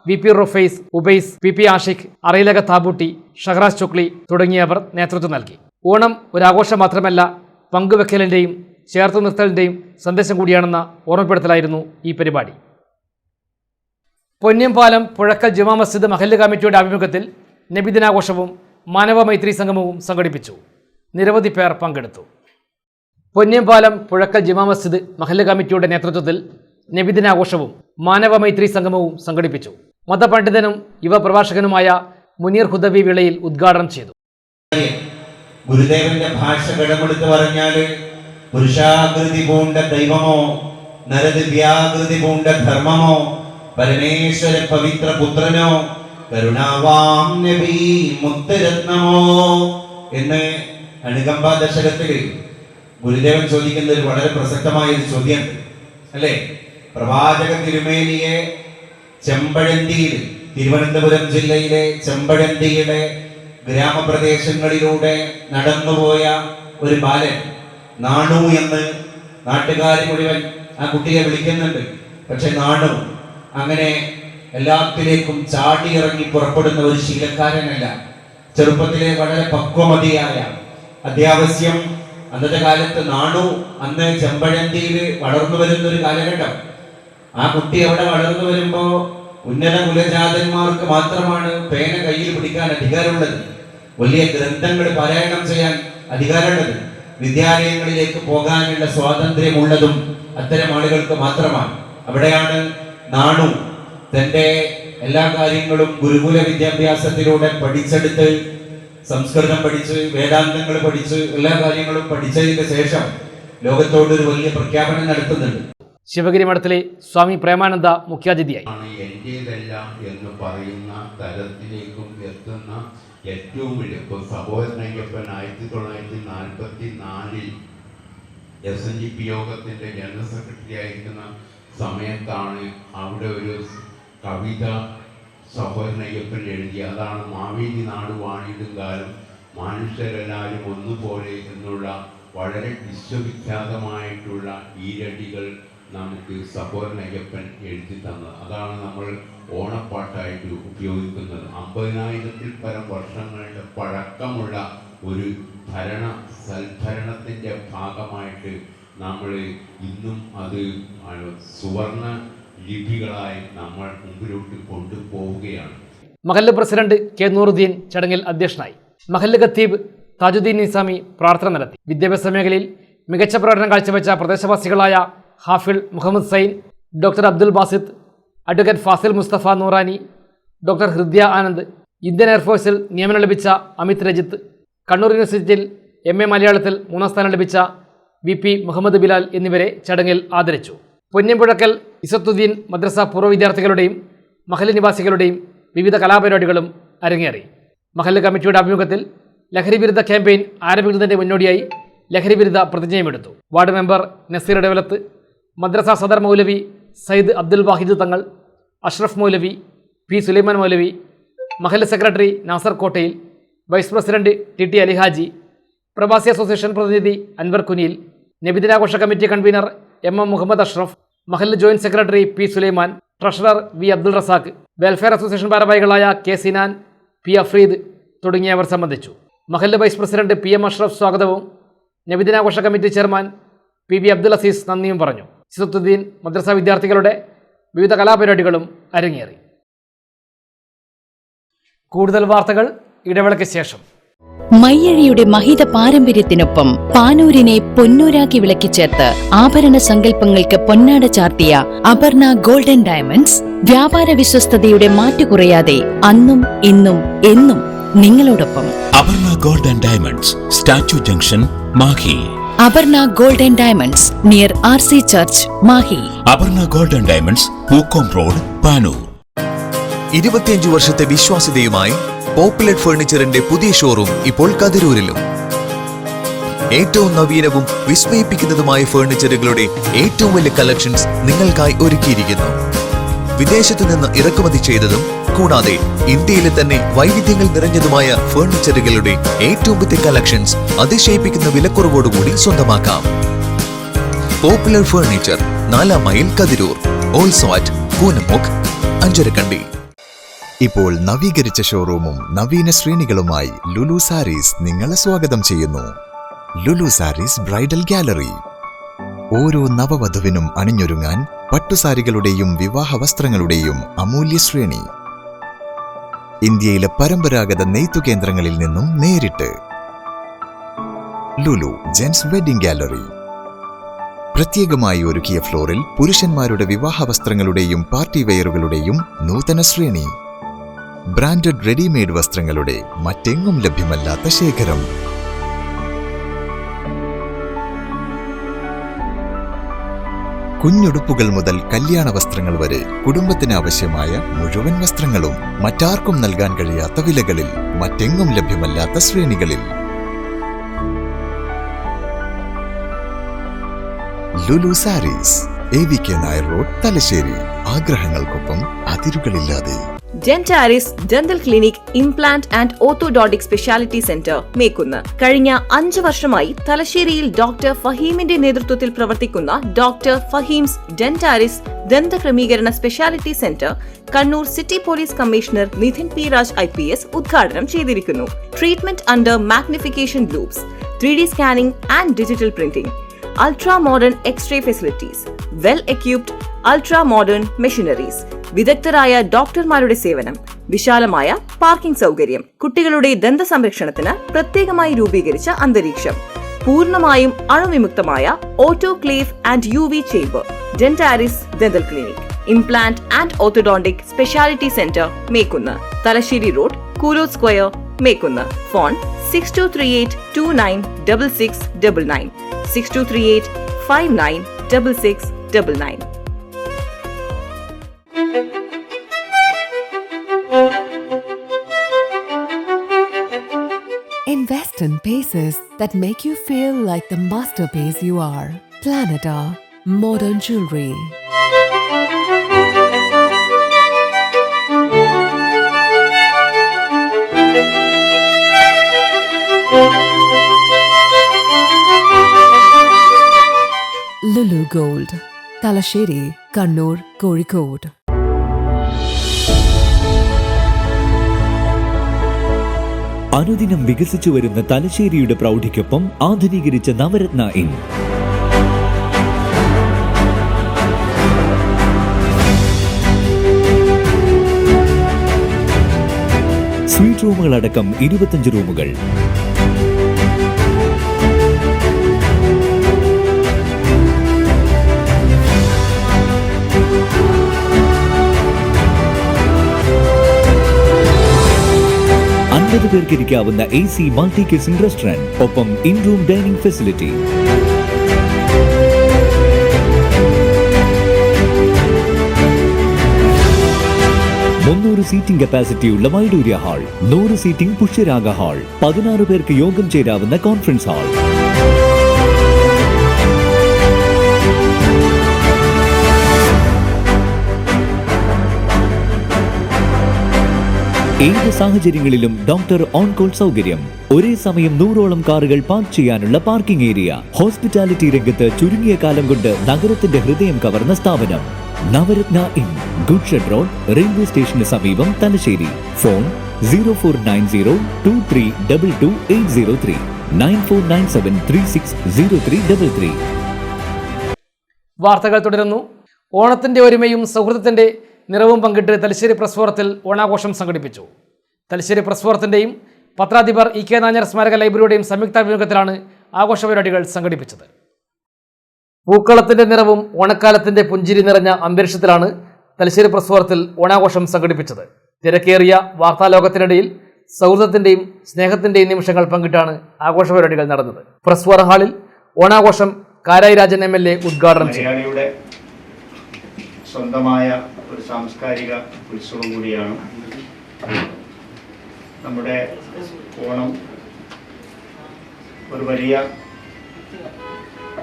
VP Rufais, Ubais, PP Ashiq, അറയിലക താബൂട്ടി, ഷഹറാസ് Chokli തുടങ്ങിയവർ നേതൃത്വം നൽകി. ഓണം ഒരാഘോഷം മാത്രമല്ല, പങ്കുവെക്കലിൻ്റെയും ചേർത്തു നിർത്തലിൻ്റെയും സന്ദേശം കൂടിയാണെന്ന ഓർമ്മപ്പെടുത്തലായിരുന്നു ഈ പരിപാടി. പൊന്നിയംപാലം പുഴക്കൽ ജുമാ മസ്ജിദ് മഹല്ല് കമ്മിറ്റിയുടെ ആഭിമുഖ്യത്തിൽ നബിദിനാഘോഷവും മാനവ മൈത്രി സംഗമവും സംഘടിപ്പിച്ചു. നിരവധി പേർ പങ്കെടുത്തു. പൊന്നിയംപാലം പുഴക്കൽ ജുമാ മസ്ജിദ് മഹല്ല് കമ്മിറ്റിയുടെ നേതൃത്വത്തിൽ നബിദിനാഘോഷവും മാനവ മൈത്രി സംഗമവും സംഘടിപ്പിച്ചു. മതപണ്ഡിതനും യുവ പ്രഭാഷകനുമായ മുനീർ ഹുദവി വിളയിൽ ഉദ്ഘാടനം ചെയ്തു. ഗുരുദേവന്റെ ഭാഷ കടമെടുത്ത് പറഞ്ഞാല് പുരുഷാകൃതി പൂണ്ട ദൈവമോ നരദിവ്യാകൃതി പൂണ്ട ധർമ്മമോ പരമേശ്വര പവിത്ര പുത്രനോ കരുണാവാം നബി മുത്തരത്നമോ എന്ന് അനുകമ്പ ദശകത്തില് ഗുരുദേവൻ ചോദിക്കുന്ന ഒരു വളരെ പ്രസക്തമായ ഒരു ചോദ്യം അല്ലേ? പ്രവാചക തിരുമേനിയെ ചെമ്പഴന്തിയിൽ, തിരുവനന്തപുരം ജില്ലയിലെ ചെമ്പഴന്തിയുടെ ഗ്രാമപ്രദേശങ്ങളിലൂടെ നടന്നുപോയ ഒരു ബാലൻ നാണു എന്ന് നാട്ടുകാർ മുഴുവൻ ആ കുട്ടിയെ വിളിക്കുന്നുണ്ട്. പക്ഷെ നാണു അങ്ങനെ എല്ലാത്തിലേക്കും ചാടിയിറങ്ങി പുറപ്പെടുന്ന ഒരു ശീലക്കാരനല്ല. ചെറുപ്പത്തിലെ വളരെ പക്വമതിയായ അത്യാവശ്യം അന്നത്തെ കാലത്ത് നാണു അന്ന് ചെമ്പഴന്തിയിൽ വളർന്നു വരുന്ന ഒരു കാലഘട്ടം. ആ കുട്ടി അവിടെ വളർന്നു വരുമ്പോ ഉന്നത കുലജാതന്മാർക്ക് മാത്രമാണ് പേന കയ്യിൽ പിടിക്കാൻ അധികാരമുള്ളത്, വലിയ ഗ്രന്ഥങ്ങൾ പാരായണം ചെയ്യാൻ അധികാരമുള്ളത്, വിദ്യാലയങ്ങളിലേക്ക് പോകാനുള്ള സ്വാതന്ത്ര്യമുള്ളതും അത്തരം ആളുകൾക്ക് മാത്രമാണ്. അവിടെയാണ് നാണു തന്റെ എല്ലാ കാര്യങ്ങളും ഗുരുകുല വിദ്യാഭ്യാസത്തിലൂടെ പഠിച്ചെടുത്ത് സംസ്കൃതം പഠിച്ച് വേദാന്തങ്ങൾ പഠിച്ച് എല്ലാ കാര്യങ്ങളും പഠിച്ചതിന് ശേഷം ലോകത്തോടൊരു വലിയ പ്രഖ്യാപനം നടത്തുന്നുണ്ട്. ശിവഗിരി മഠത്തിലെ സ്വാമി പ്രേമാനന്ദ മുഖ്യാതിഥിയായി. എന്റേതെല്ലാം എന്ന് പറയുന്ന തലത്തിലേക്കും എത്തുന്ന ഏറ്റവും വലിയ സഹോദരനയ്യപ്പൻ 1944 SNDP യോഗത്തിന്റെ ജനറൽ സെക്രട്ടറി ആയിരിക്കുന്ന സമയത്താണ് അവിടെ ഒരു കവിത സഹോദരനയ്യപ്പൻ എഴുതി. അതാണ് മാവേലി നാട് വാണിടും കാലം മനുഷ്യരെല്ലാവരും ഒന്നുപോലെ എന്നുള്ള വളരെ വിശ്വവിഖ്യാതമായിട്ടുള്ള ഈരടികൾ നമുക്ക് സഹോദരനയ്യപ്പൻ എഴുതി തന്നത്. അതാണ് നമ്മൾ ഓണപ്പാട്ടായിട്ട് ഉപയോഗിക്കുന്നത്. 50,000-ൽ പരം വർഷങ്ങളുടെ പഴക്കമുള്ള ഒരു സൽഭരണത്തിൻ്റെ ഭാഗമായിട്ട് നമ്മൾ ഇന്നും അത് സുവർണ ലിപികളായി നമ്മൾ മുമ്പിലോട്ട് കൊണ്ടുപോവുകയാണ്. മഹല്ല് പ്രസിഡന്റ് K. നൂറുദ്ദീൻ ചടങ്ങിൽ അധ്യക്ഷനായി. മഹല്ല് ഖത്തീബ് താജുദ്ദീൻ നിസാമി പ്രാർത്ഥന നടത്തി. വിദ്യാഭ്യാസ മേഖലയിൽ മികച്ച പ്രകടനം കാഴ്ചവെച്ച പ്രദേശവാസികളായ Hafil Muhammad Zain, doctor Abdul Basith, advocate Fasil Mustafa Noorani, doctor Hridya Anand, Indian എയർഫോഴ്സിൽ നിയമനം ലഭിച്ച അമിത് രജിത്ത്, കണ്ണൂർ യൂണിവേഴ്സിറ്റിയിൽ MA മലയാളത്തിൽ 3ാം സ്ഥാനം ലഭിച്ച VP മുഹമ്മദ് ബിലാൽ എന്നിവരെ ചടങ്ങിൽ ആദരിച്ചു. പൊന്നിയംപുഴക്കൽ ഇസത്തുദ്ദീൻ മദ്രസ പൂർവ്വ വിദ്യാർത്ഥികളുടെയും മഹല്ല് നിവാസികളുടെയും വിവിധ കലാപരിപാടികളും അരങ്ങേറി. മഹല്ല് കമ്മിറ്റിയുടെ ആഭിമുഖ്യത്തിൽ ലഹരി വിരുദ്ധ ക്യാമ്പയിൻ ആരംഭിക്കുന്നതിന്റെ മുന്നോടിയായി ലഹരി വിരുദ്ധ പ്രതിജ്ഞയുമെടുത്തു. വാർഡ് മെമ്പർ നസീർ ഡെവലത്ത്, മദ്രസ സദർ മൗലവി സയ്യിദ് അബ്ദുൽ വാഹിദ് തങ്ങൾ, അഷ്റഫ് മൗലവി, P. സുലൈമാൻ മൗലവി, മഹല്ല് സെക്രട്ടറി നാസർ കോട്ടയിൽ, വൈസ് പ്രസിഡന്റ് TT അലിഹാജി, പ്രവാസി അസോസിയേഷൻ പ്രതിനിധി അൻവർ കുനിയിൽ, നബിദിനാഘോഷ committee convener MM Muhammad Ashraf, മഹല്ല് joint secretary P. Sulaiman, treasurer V. Abdul Razak, welfare association ഭാരവാഹികളായ K. സിനാൻ, P. അഫ്രീദ് തുടങ്ങിയവർ സംബന്ധിച്ചു. മഹല്ല് വൈസ് പ്രസിഡന്റ് PM അഷ്റഫ് സ്വാഗതവും നബിദിനാഘോഷ committee chairman PB Abdul Azeez നന്ദിയും പറഞ്ഞു. ഇസത്തുദ്ദീൻ മദ്രസ വിദ്യാർത്ഥികളുടെ വിവിധ കലാപരിപാടികളും അരങ്ങേറി. കൂടുതൽ വാർത്തകൾ ഇടവേളയ്ക്ക് ശേഷം. മയ്യഴിയുടെ മഹിത പാരമ്പര്യത്തിനൊപ്പം പാനൂരിനെ പൊന്നൂരാക്കി വിളക്കിച്ചേർത്ത് ആഭരണ സങ്കല്പങ്ങൾക്ക് പൊന്നാട ചാർത്തിയ അപർണ ഗോൾഡൻ ഡയമണ്ട്സ് വ്യാപാര വിശ്വസ്തയുടെ മാറ്റുകുറയാതെ അന്നും ഇന്നും എന്നും നിങ്ങളോടൊപ്പം. Aparna golden diamonds, statue junction, Mahe. Aparna golden diamonds near RC church, Mahe. Aparna golden diamonds, Pookkom road, Panoor. 25 വർഷത്തെ വിശ്വാസ്യതയുമായി പോപ്പുലർ ഫർണിച്ചറിന്റെ പുതിയ ഷോറൂം ഇപ്പോൾ കതിരൂരിലും. ഏറ്റവും നവീനവും വിസ്മയിപ്പിക്കുന്നതുമായ ഫർണിച്ചറുകളുടെ ഏറ്റവും വലിയ കളക്ഷൻസ് നിങ്ങൾക്കായി ഒരുക്കിയിരിക്കുന്നു. വിദേശത്തു നിന്ന് ഇറക്കുമതി ചെയ്തതും കൂടാതെ ഇന്ത്യയിലെ തന്നെ വൈവിധ്യങ്ങൾ നിറഞ്ഞതുമായ ഫർണിച്ചറുകളുടെ ഏറ്റവും പുതിയ കളക്ഷൻസ് അതിശയിപ്പിക്കുന്ന വിലക്കുറവോടുകൂടി സ്വന്തമാക്കാം. Popular furniture, 4 mile, Kathiroor. Also at Koonamukku, Ancharakandy. ഇപ്പോൾ നവീകരിച്ച ഷോറൂമും നവീന ശ്രേണികളുമായി ലുലു സാരീസ് നിങ്ങളെ സ്വാഗതം ചെയ്യുന്നു. Lulu sarees bridal gallery. ഓരോ നവവധുവിനും അണിഞ്ഞൊരുങ്ങാൻ പട്ടുസാരികളുടെയും വിവാഹ വസ്ത്രങ്ങളുടെയും അമൂല്യ ശ്രേണി. ഇന്ത്യയിലെ പരമ്പരാഗത നെയ്ത്തു കേന്ദ്രങ്ങളിൽ നിന്നും നേരിട്ട്. Lulu gents wedding gallery. പ്രത്യേകമായി ഒരുക്കിയ ഫ്ലോറിൽ പുരുഷന്മാരുടെ വിവാഹ വസ്ത്രങ്ങളുടെയും പാർട്ടി വെയറുകളുടെയും നൂതന ശ്രേണി. ബ്രാൻഡഡ് റെഡിമെയ്ഡ് വസ്ത്രങ്ങളുടെ മറ്റെങ്ങും ലഭ്യമല്ലാത്ത ശേഖരം. കുഞ്ഞുടുപ്പുകൾ മുതൽ കല്യാണ വസ്ത്രങ്ങൾ വരെ കുടുംബത്തിന് ആവശ്യമായ മുഴുവൻ വസ്ത്രങ്ങളും മറ്റാർക്കും നൽകാൻ കഴിയാത്ത വിലകളിൽ, മറ്റെങ്ങും ലഭ്യമല്ലാത്ത ശ്രേണികളിൽ. Lulu sarees, AVK Nair road, Thalassery. ആഗ്രഹങ്ങൾക്കൊപ്പം അതിരുകളില്ലാതെ. Dentaris dental clinic, implant and orthodontic speciality centre, Mekkunnu. കഴിഞ്ഞ 5 വർഷമായി തലശ്ശേരിയിൽ ഡോക്ടർ ഫഹീമിന്റെ നേതൃത്വത്തിൽ പ്രവർത്തിക്കുന്ന ഡോക്ടർ ഫഹീംസ് ഡെന്റാരിസ് ദന്തക്രമീകരണ speciality centre Kannur city police commissioner Nithin P. Raj IPS ഉദ്ഘാടനം ചെയ്തിരിക്കുന്നു. Treatment under magnification loops, 3D scanning and digital printing, ultra modern X-ray facilities, well equipped ultra modern machineries, വിദഗ്ധരായ ഡോക്ടർമാരുടെ സേവനം, വിശാലമായ പാർക്കിംഗ് സൗകര്യം, കുട്ടികളുടെ ദന്ത സംരക്ഷണത്തിന് പ്രത്യേകമായി രൂപീകരിച്ച അന്തരീക്ഷം, പൂർണ്ണമായും അണുവിമുക്തമായ autoclave and UV chamber. Dentaris dental clinic, implant and orthodontic speciality centre, Mekkunnu. Thalassery road, Kooloth square, Mekkunnu. Phone 6238296699, 6238596699. Invest in pieces that make you feel like the masterpiece you are. Planeta Modern Jewelry. Lulu Gold, Talasheri, Kannur, Kozhikode. അനുദിനം വികസിച്ചു വരുന്ന തലശ്ശേരിയുടെ പ്രൗഢിക്കൊപ്പം ആധുനീകരിച്ച Navaratna inn. Suite റൂമുകളടക്കം 25 റൂമുകൾ. പേർക്ക് ഇരിക്കാവുന്ന AC മൾട്ടി കിച്ചൺ റെസ്റ്റോറന്റ്, ഒപ്പം in room dining facility. Seating കപ്പാസിറ്റിയുള്ള Vaidurya hall, 100 seating Pushyaraga hall, 16 പേർക്ക് യോഗം ചേരാവുന്ന കോൺഫറൻസ് ഹാൾ. ഏത് സാഹചര്യങ്ങളിലും ഡോക്ടർ ഓൺ കോൾ സൗകര്യം, ഒരേ സമയം 100ഓളം കാറുകൾ പാർക്ക് ചെയ്യാനുള്ള പാർക്കിംഗ് ഏരിയ. ഹോസ്പിറ്റാലിറ്റി രംഗത്ത് ചുരുങ്ങിയ കാലം കൊണ്ട് നഗരത്തിന്റെ ഹൃദയം കവർന്ന സ്ഥാപനം Navaratna inn, good shed road, railway സ്റ്റേഷന് സമീപം, തലശ്ശേരി. ഫോൺ 049023228803, 9497360333. വാർത്തകൾ തുടരുന്നു. ഓണത്തിന്റെ ഒരുമയും സൗഹൃദത്തിന്റെ നിറവും പങ്കിട്ട് തലശ്ശേരി പ്രസ് ഫോറത്തിൽ ഓണാഘോഷം സംഘടിപ്പിച്ചു. തലശ്ശേരി പ്രസ് ഫോറത്തിന്റെയും പത്രാധിപർ EK നായർ സ്മാരക ലൈബ്രറിയുടെയും സംയുക്താഭിമുഖ്യത്തിലാണ് ആഘോഷ പരിപാടികൾ സംഘടിപ്പിച്ചത്. പൂക്കളത്തിന്റെ നിറവും ഓണക്കാലത്തിന്റെ പുഞ്ചിരി നിറഞ്ഞ അന്തരീക്ഷത്തിലാണ് തലശ്ശേരി പ്രസ് ഫോറത്തിൽ ഓണാഘോഷം സംഘടിപ്പിച്ചത്. തിരക്കേറിയ വാർത്താലോകത്തിനിടയിൽ സൗഹൃദത്തിന്റെയും സ്നേഹത്തിന്റെയും നിമിഷങ്ങൾ പങ്കിട്ടാണ് ആഘോഷ പരിപാടികൾ നടന്നത്. പ്രസ് ഫോറം ഹാളിൽ ഓണാഘോഷം കാരായി രാജൻ MLA ഉദ്ഘാടനം ചെയ്തു. സ്വന്തമായ ഒരു സാംസ്കാരിക ഉത്സവം കൂടിയാണ് നമ്മുടെ ഓണം. ഒരു വലിയ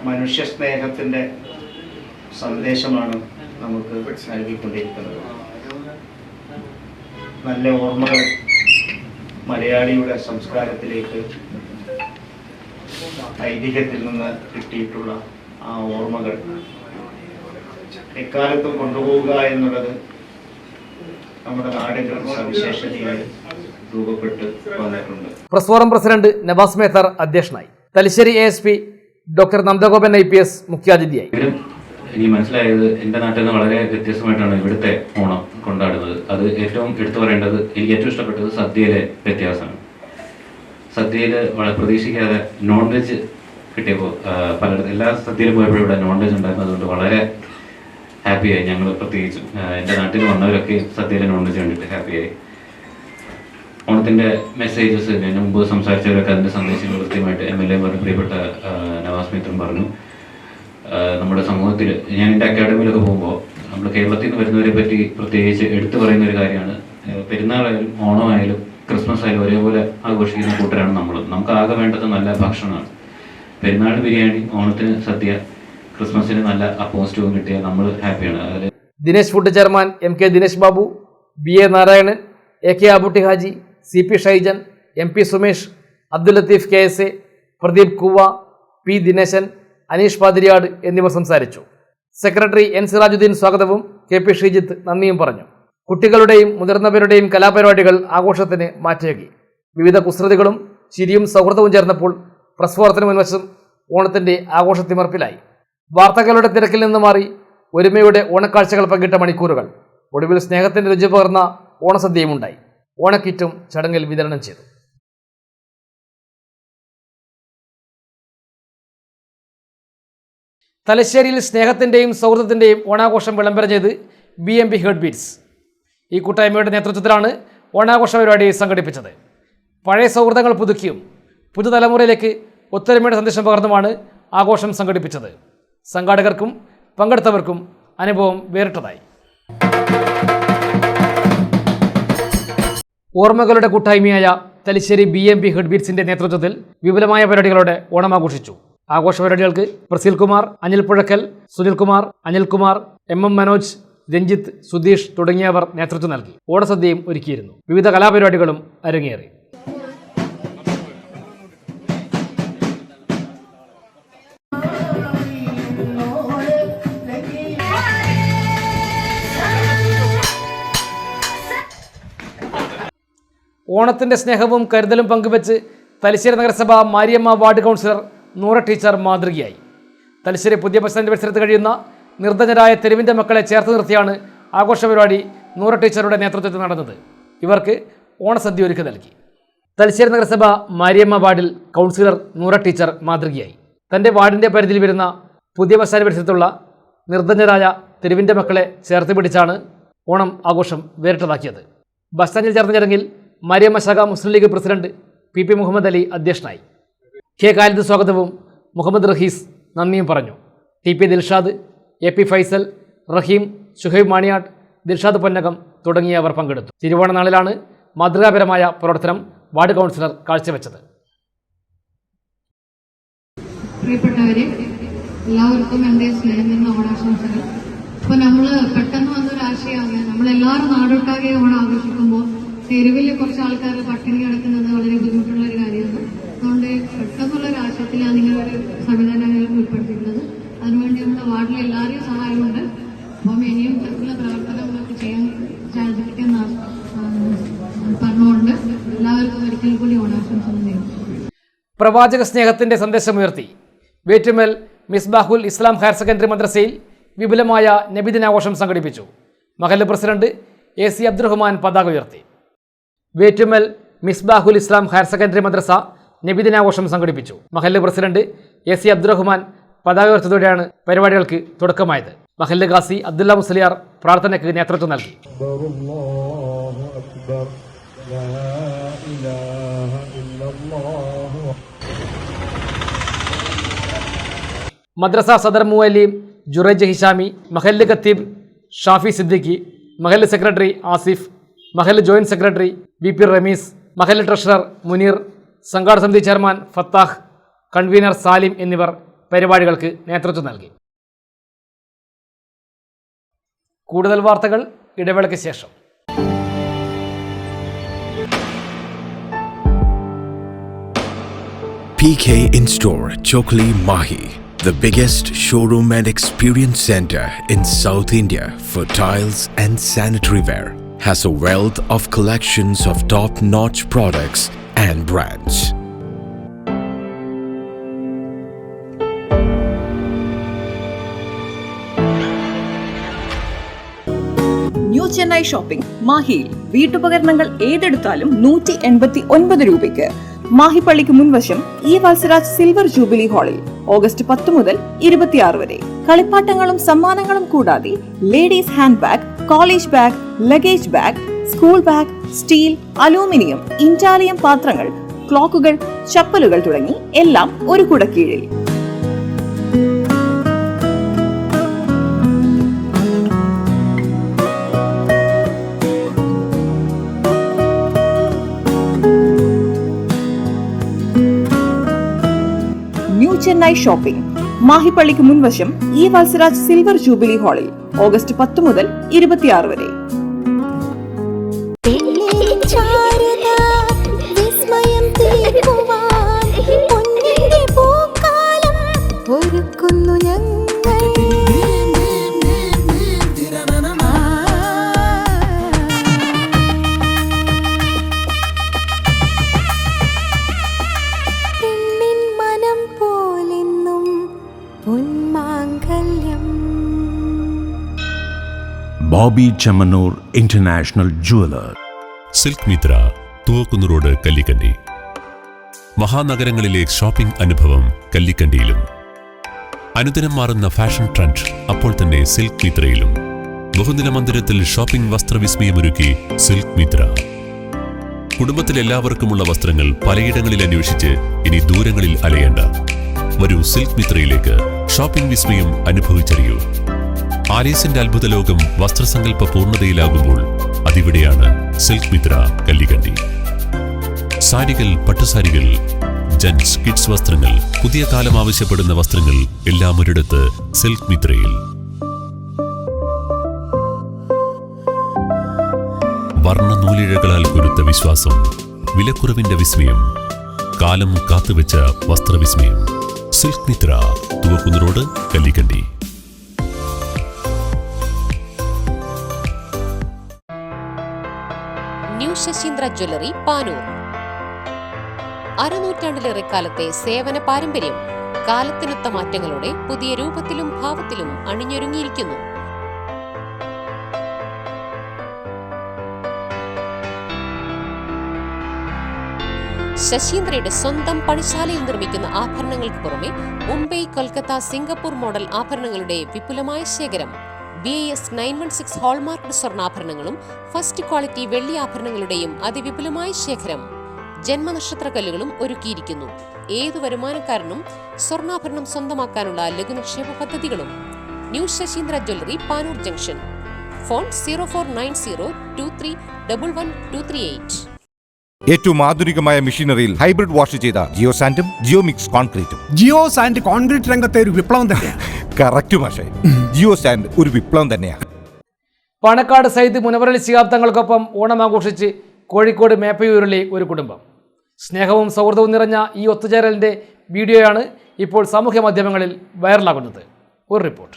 മനുഷ്യ സ്നേഹത്തിൻ്റെ സന്ദേശമാണ് നമുക്ക് നൽകിക്കൊണ്ടിരിക്കുന്നത്. നല്ല ഓർമ്മകൾ മലയാളിയുടെ സംസ്കാരത്തിലേക്ക് ഐതിഹ്യത്തിൽ നിന്ന് കിട്ടിയിട്ടുള്ള ആ ഓർമ്മകൾ എക്കാലത്തും കൊണ്ടുപോവുക എന്നുള്ളത് നമ്മുടെ നാടിൻ്റെ ഒരു സവിശേഷതയായി രൂപപ്പെട്ട് വന്നിട്ടുണ്ട്. Press forum president Navas Methar അധ്യക്ഷനായി. Thalassery ASP doctor Nandagopan IPS മുഖ്യാതിഥിയായി. എനിക്ക് മനസ്സിലായത് എൻ്റെ നാട്ടിൽ നിന്ന് വളരെ വ്യത്യസ്തമായിട്ടാണ് ഇവിടുത്തെ ഓണം കൊണ്ടാടുന്നത്. അത് ഏറ്റവും എടുത്തു പറയേണ്ടത്, എനിക്ക് ഏറ്റവും ഇഷ്ടപ്പെട്ടത് സദ്യയിലെ വ്യത്യാസമാണ്. സദ്യയിൽ വളരെ പ്രതീക്ഷിക്കാതെ നോൺ വെജ് കിട്ടിയപ്പോൾ എല്ലാ സദ്യയിലും പോയപ്പോഴും ഇവിടെ നോൺ വെജ് ഉണ്ടായിരുന്നു. അതുകൊണ്ട് വളരെ ഹാപ്പിയായി. ഞങ്ങൾ പ്രത്യേകിച്ചും എൻ്റെ നാട്ടിൽ വന്നവരൊക്കെ സദ്യയിലെ നോൺ വെജ് കണ്ടിട്ട് ഹാപ്പിയായി. ഓണത്തിൻ്റെ മെസ്സേജസ് ഇതിന് മുമ്പ് സംസാരിച്ചവരൊക്കെ അതിൻ്റെ സന്ദേശങ്ങൾ കൃത്യമായിട്ട് MLA പറഞ്ഞു, പ്രിയപ്പെട്ട നവാസ് മിത്രം പറഞ്ഞു. നമ്മുടെ സമൂഹത്തിൽ ഞാൻ എൻ്റെ അക്കാഡമിയിലൊക്കെ പോകുമ്പോൾ നമ്മൾ കേരളത്തിൽ നിന്ന് വരുന്നവരെ പറ്റി പ്രത്യേകിച്ച് എടുത്തു പറയുന്ന ഒരു കാര്യമാണ്, പെരുന്നാളായാലും ഓണമായാലും ക്രിസ്മസ് ആയാലും ഒരേപോലെ ആഘോഷിക്കുന്ന കൂട്ടരാണ് നമ്മൾ. നമുക്ക് ആകെ വേണ്ടത് നല്ല ഭക്ഷണമാണ്. പെരുന്നാൾ ബിരിയാണി, ഓണത്തിന് സദ്യ, ക്രിസ്മസിന് നല്ല അപ്പവും സ്റ്റൂവും കിട്ടിയാൽ നമ്മൾ ഹാപ്പിയാണ്. അതിൽ Dinesh food chairman MK Dinesh Babu, BA Narayanan, AK Abutty Haji, CP Shaijan, MP Sumesh, Abdul Latheef KSA, Pradeep Kuva, P Dineshan, Aneesh Pathiriyad എന്നിവർ സംസാരിച്ചു. സെക്രട്ടറി N സിറാജുദ്ദീൻ സ്വാഗതവും KP ശ്രീജിത്ത് നന്ദിയും പറഞ്ഞു. കുട്ടികളുടെയും മുതിർന്നവരുടെയും കലാപരിപാടികൾ ആഘോഷത്തിന് മാറ്റേകി. വിവിധ കുസൃതികളും ചിരിയും സൗഹൃദവും ചേർന്നപ്പോൾ പ്രസ് ഫോറത്തിന് മുൻവശം ഓണത്തിന്റെ ആഘോഷത്തിമർപ്പിലായി. വാർത്തകളുടെ തിരക്കിൽ നിന്ന് മാറി ഒരുമയുടെ ഓണക്കാഴ്ചകൾ പങ്കിട്ട മണിക്കൂറുകൾ. ഒടുവിൽ സ്നേഹത്തിന്റെ രുചി പകർന്ന ഓണസദ്യയുമുണ്ടായി. ഓണക്കിറ്റും ചടങ്ങിൽ വിതരണം ചെയ്തു. തലശ്ശേരിയിൽ സ്നേഹത്തിൻ്റെയും സൗഹൃദത്തിൻ്റെയും ഓണാഘോഷം വിളംബരം ചെയ്ത് BMP ഹേർട്ട് ബീറ്റ്സ്. ഈ കൂട്ടായ്മയുടെ നേതൃത്വത്തിലാണ് ഓണാഘോഷ പരിപാടി സംഘടിപ്പിച്ചത്. പഴയ സൗഹൃദങ്ങൾ പുതുക്കിയും പുതുതലമുറയിലേക്ക് ഒത്തൊരുമയുടെ സന്ദേശം പകർന്നുമാണ് ആഘോഷം സംഘടിപ്പിച്ചത്. സംഘാടകർക്കും പങ്കെടുത്തവർക്കും അനുഭവം വേറിട്ടതായി. ഓർമ്മകളുടെ കൂട്ടായ്മയായ തലശ്ശേരി BMP ഹെഡ് ബീറ്റ്സിന്റെ നേതൃത്വത്തിൽ വിപുലമായ പരിപാടികളോടെ ഓണം ആഘോഷിച്ചു. ആഘോഷ പരിപാടികൾക്ക് പ്രസീൽ കുമാർ, അനിൽ പുഴക്കൽ, സുനിൽകുമാർ, അനിൽകുമാർ, MM മനോജ്, രഞ്ജിത്ത്, സുധീഷ് തുടങ്ങിയവർ നേതൃത്വം നൽകി. ഓണസദ്യയും ഒരുക്കിയിരുന്നു. വിവിധ കലാപരിപാടികളും അരങ്ങേറി. ഓണത്തിന്റെ സ്നേഹവും കരുതലും പങ്കുവെച്ച് തലശ്ശേരി നഗരസഭ Mariamma ward councillor Noora teacher മാതൃകയായി. തലശ്ശേരി പുതിയ ബസ് സ്റ്റാൻഡ് പരിസരത്ത് കഴിയുന്ന നിർധനരായ തെരുവിൻ്റെ മക്കളെ ചേർത്ത് നിർത്തിയാണ് ആഘോഷ പരിപാടി നൂറ ടീച്ചറുടെ നേതൃത്വത്തിൽ നടന്നത്. ഇവർക്ക് ഓണസദ്യ ഒരുക്കി നൽകി. തലശ്ശേരി നഗരസഭ മാരിയമ്മ വാർഡിൽ കൗൺസിലർ നൂറ ടീച്ചർ മാതൃകയായി. തൻ്റെ വാർഡിൻ്റെ പരിധിയിൽ വരുന്ന പുതിയ ബസ് സ്റ്റാൻഡ് പരിസരത്തുള്ള നിർധനരായ തെരുവിൻ്റെ മക്കളെ ചേർത്ത് പിടിച്ചാണ് ഓണം ആഘോഷം വേറിട്ടതാക്കിയത്. ബസ് സ്റ്റാൻഡിൽ ചേർന്ന ചടങ്ങിൽ മാരിയമ്മ ശാഖ മുസ്ലിം ലീഗ് പ്രസിഡന്റ് PP മുഹമ്മദ് അലി അധ്യക്ഷനായി. K ഖാലിദ് സ്വാഗതവും മുഹമ്മദ് റഹീസ് നന്ദിയും പറഞ്ഞു. TP ദിൽഷാദ്, AP ഫൈസൽ, റഹീം, ഷുഹൈബ് മാണിയാട്ട്, ദിൽഷാദ് പൊന്നകം തുടങ്ങിയവർ പങ്കെടുത്തു. തിരുവോണ നാളിലാണ് മാതൃകാപരമായ പ്രവർത്തനം വാർഡ് കൗൺസിലർ കാഴ്ചവെച്ചത്. പ്രിയപ്പെട്ടവരെ, എല്ലാവർക്കും എൻ്റെ സ്നേഹം നിന്ന ഓണാശംസകൾ. ഇപ്പോൾ നമ്മൾ പെട്ടെന്ന് വന്നൊരു ആശയമാണ്, നമ്മളെല്ലാവരും നാടൊട്ടാകെ ഓണം ആഘോഷിക്കുമ്പോൾ തെരുവിൽ കുറച്ച് ആൾക്കാർ പട്ടിണി കിടക്കുന്നത് വളരെ ബുദ്ധിമുട്ടുള്ള ഒരു കാര്യമാണ്. അതുകൊണ്ട് പെട്ടെന്നുള്ളൊരു ആശയത്തിലാണ് നിങ്ങളൊരു സംവിധാനങ്ങൾ ഉൾപ്പെടുത്തിയിട്ടുള്ളത്. അതിനുവേണ്ടി നമ്മുടെ വാർഡിലെ എല്ലാവരെയും സഹായമുണ്ട്. അപ്പം ഇനിയും തരത്തിലുള്ള പ്രവർത്തനങ്ങളൊക്കെ ചെയ്യാൻ സാധിക്കുന്ന പറഞ്ഞുകൊണ്ട് എല്ലാവർക്കും ഒരിക്കൽ കൂടി ഓണാശംസകൾ നേരുന്നു. പ്രവാചക സ്നേഹത്തിന്റെ സന്ദേശമുയർത്തി വേറ്റുമൽ മിസ്ബാഹുൽ ഇസ്ലാം ഹയർ സെക്കൻഡറി മദ്രസയിൽ വിപുലമായ നബിദിനാഘോഷം സംഘടിപ്പിച്ചു. മഹല്ല് പ്രസിഡന്റ് AC അബ്ദുറഹ്മാൻ പതാക ഉയർത്തി. വേറ്റുമൽ മിസ്ബാഹുൽ ഇസ്ലാം ഹയർ സെക്കൻഡറി മദ്രസ നബിദിനാഘോഷം സംഘടിപ്പിച്ചു. മഹല്ല് പ്രസിഡന്റ് AC അബ്ദുറഹ്മാൻ പതാക ഉയർത്തിയതോടെയാണ് പരിപാടികൾക്ക് തുടക്കമായത്. മഹല്ല് ഖാസി അബ്ദുല്ല മുസ്ലിയാർ പ്രാർത്ഥനയ്ക്ക് നേതൃത്വം നൽകി. മദ്രസ സദർ മുഅല്ലിം ജുറൈജ് ഹിഷാമി, മഹല്ല് ഖത്തീബ് ഷാഫി സിദ്ദിഖി, മഹല്ല് സെക്രട്ടറി ആസിഫ്, മഹല്ല് ജോയിന്റ് സെക്രട്ടറി BP റമീസ്, മഹല്ല് ട്രഷറർ മുനീർ, സംഘാടക സമിതി ചെയർമാൻ ഫത്താഹ്, കൺവീനർ സാലിം എന്നിവർ പരിപാടികൾക്ക് നേതൃത്വം നൽകി. കൂടുതൽ വാർത്തകൾ ഇടവേളയ്ക്ക് ശേഷം. PK In-Store, Chokli, Mahi, the biggest showroom and experience center in South India for tiles and sanitary ware, has a wealth of collections of top-notch products and brands. New Chennai shopping മാഹിയിൽ വീട്ടുപകരണങ്ങൾ ഏതെടുത്താലും 189 രൂപയ്ക്ക്. മാഹി പള്ളിക്ക് മുൻവശം ഈ വത്സരാജ് സിൽവർ ജൂബിലി ഹാളിൽ August 10 മുതൽ 26 വരെ. കളിപ്പാട്ടങ്ങളും സമ്മാനങ്ങളും കൂടാതെ ladies hand bag, college bag, luggage bag, school bag, steel, aluminium, ഇൻറ്റാലിയം പാത്രങ്ങൾ, ക്ലോക്കുകൾ, ചപ്പലുകൾ തുടങ്ങി എല്ലാം ഒരു കുടക്കീഴിൽ. ന്യൂ ചെന്നൈ ഷോപ്പിംഗ് മാഹി പള്ളിക്ക് മുൻവശം ഈ വത്സരാജ് സിൽവർ ജൂബിലി ഹാളിൽ ഓഗസ്റ്റ് 10 മുതൽ 26 വരെ. Bobby Chamanur International Jeweler. Silk Mitra, Thuvakkunnu road, Kallikandi. മഹാനഗരങ്ങളിലെ ഷോപ്പിംഗ് അനുഭവം കല്ലിക്കണ്ടിയിലും. അനുദിനം മാറുന്ന ഫാഷൻ ട്രെൻഡ് അപ്പോൾ തന്നെ സിൽക്ക് മിത്രയിലും. ബഹുനില മന്ദിരത്തിൽ ഷോപ്പിംഗ് വസ്ത്രവിസ്മയമൊരുക്കി സിൽക്ക് മിത്ര. കുടുംബത്തിലെല്ലാവർക്കുമുള്ള വസ്ത്രങ്ങൾ പലയിടങ്ങളിൽ അന്വേഷിച്ച് ഇനി ദൂരങ്ങളിൽ അലയേണ്ട. വരൂ സിൽക്ക് മിത്രയിലേക്ക്. ഷോപ്പിംഗ് വിസ്മയം അനുഭവിച്ചറിയൂ. ആലീസിന്റെ അത്ഭുത ലോകം വസ്ത്രസങ്കല്പ പൂർണ്ണതയിലാകുമ്പോൾ അതിവിടെയാണ് സിൽക്ക് മിത്ര, കല്ലിക്കണ്ടി. സാരികൾ, പട്ടുസാരികൾ, ജെന്റ്സ്, കിഡ്സ് വസ്ത്രങ്ങൾ, പുതിയ കാലം ആവശ്യപ്പെടുന്ന വസ്ത്രങ്ങൾ എല്ലാം ഒരിടത്ത് സിൽക്ക് മിത്രയിൽ. വർണ്ണ നൂലിഴകളാൽ കുരുത്ത വിശ്വാസം, വിലക്കുറവിന്റെ വിസ്മയം, കാലം കാത്തുവെച്ച വസ്ത്രവിസ്മയം. Silk Mitra, Thuvakkunnu road, Kallikandi. New Saseendra jewellery, Panoor. അരനൂറ്റാണ്ടിലേറെ കാലത്തെ സേവന പാരമ്പര്യം കാലത്തിനൊത്ത മാറ്റങ്ങളോടെ പുതിയ രൂപത്തിലും ഭാവത്തിലും അണിഞ്ഞൊരുങ്ങിയിരിക്കുന്നു. ശശീന്ദ്രയുടെ സ്വന്തം പണിശാലയിൽ നിർമ്മിക്കുന്ന ആഭരണങ്ങൾക്ക് പുറമെ മുംബൈ, കൊൽക്കത്ത, സിംഗപ്പൂർ മോഡൽ ആഭരണങ്ങളുടെ വിപുലമായ ശേഖരം. BIS 916 ഹോൾമാർക്ക്ഡ് സ്വർണ്ണാഭരണങ്ങളും ഫസ്റ്റ് ക്വാളിറ്റി വെള്ളി ആഭരണങ്ങളുടെയും അതിവിപുലമായ ശേഖരം. ജന്മനക്ഷത്രക്കല്ലുകളും ഒരുക്കിയിരിക്കുന്നു. ഏതു വരുമാനക്കാരനും സ്വർണ്ണാഭരണം സ്വന്തമാക്കാനുള്ള ലഘുനിക്ഷേപ പദ്ധതികളും. New Saseendra jewellery, Panoor junction. Phone 049023112238. ഏറ്റവും ആധുനികമായ മെഷീനറിയിൽ ഹൈബ്രിഡ് വാഷ് ചെയ്ത ജിയോ സാൻഡും ജിയോ മിക്സ് കോൺക്രീറ്റും. ജിയോ സാൻഡ് കോൺക്രീറ്റ് രംഗത്തെ ഒരു വിപ്ലവം തന്നെയാണ്. കറക്റ്റ് മാഷേ, ജിയോ സാൻഡ് ഒരു വിപ്ലവം തന്നെയാണ്. പാണക്കാട് സയ്യിദ് മുനവറലി ശിഹാബ് തങ്ങൾക്കൊപ്പം ഓണം ആഘോഷിച്ച് കോഴിക്കോട് മേപ്പയൂരിലെ ഒരു കുടുംബം. സ്നേഹവും സൗഹൃദവും നിറഞ്ഞ ഈ ഒത്തുചേരലിൻ്റെ വീഡിയോയാണ് ഇപ്പോൾ സാമൂഹ്യ മാധ്യമങ്ങളിൽ വൈറലാകുന്നത്. ഒരു റിപ്പോർട്ട്.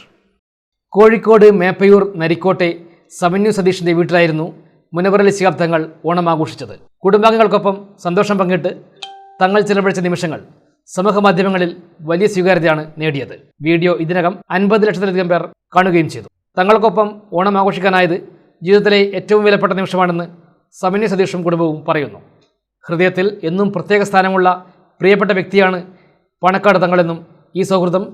കോഴിക്കോട് മേപ്പയൂർ നരിക്കോട്ടെ സമന്യു സതീഷിൻ്റെ വീട്ടിലായിരുന്നു മുനവറലി ശിഹാബ് തങ്ങൾ ഓണം ആഘോഷിച്ചത്. കുടുംബാംഗങ്ങൾക്കൊപ്പം സന്തോഷം പങ്കിട്ട് തങ്ങൾ ചിലവഴിച്ച നിമിഷങ്ങൾ സമൂഹ മാധ്യമങ്ങളിൽ വലിയ സ്വീകാര്യതയാണ് നേടിയത്. വീഡിയോ ഇതിനകം 50 ലക്ഷത്തിലധികം പേർ കാണുകയും ചെയ്തു. തങ്ങൾക്കൊപ്പം ഓണം ആഘോഷിക്കാനായത് ജീവിതത്തിലെ ഏറ്റവും വിലപ്പെട്ട നിമിഷമാണെന്ന് സമന്യു സതീഷും കുടുംബവും പറയുന്നു. ഹൃദയത്തിൽ എന്നും പ്രത്യേക സ്ഥാനമുള്ള പ്രിയപ്പെട്ട വ്യക്തിയാണ് പാണക്കാട് തങ്ങളെന്നും ഈ സൗഹൃദം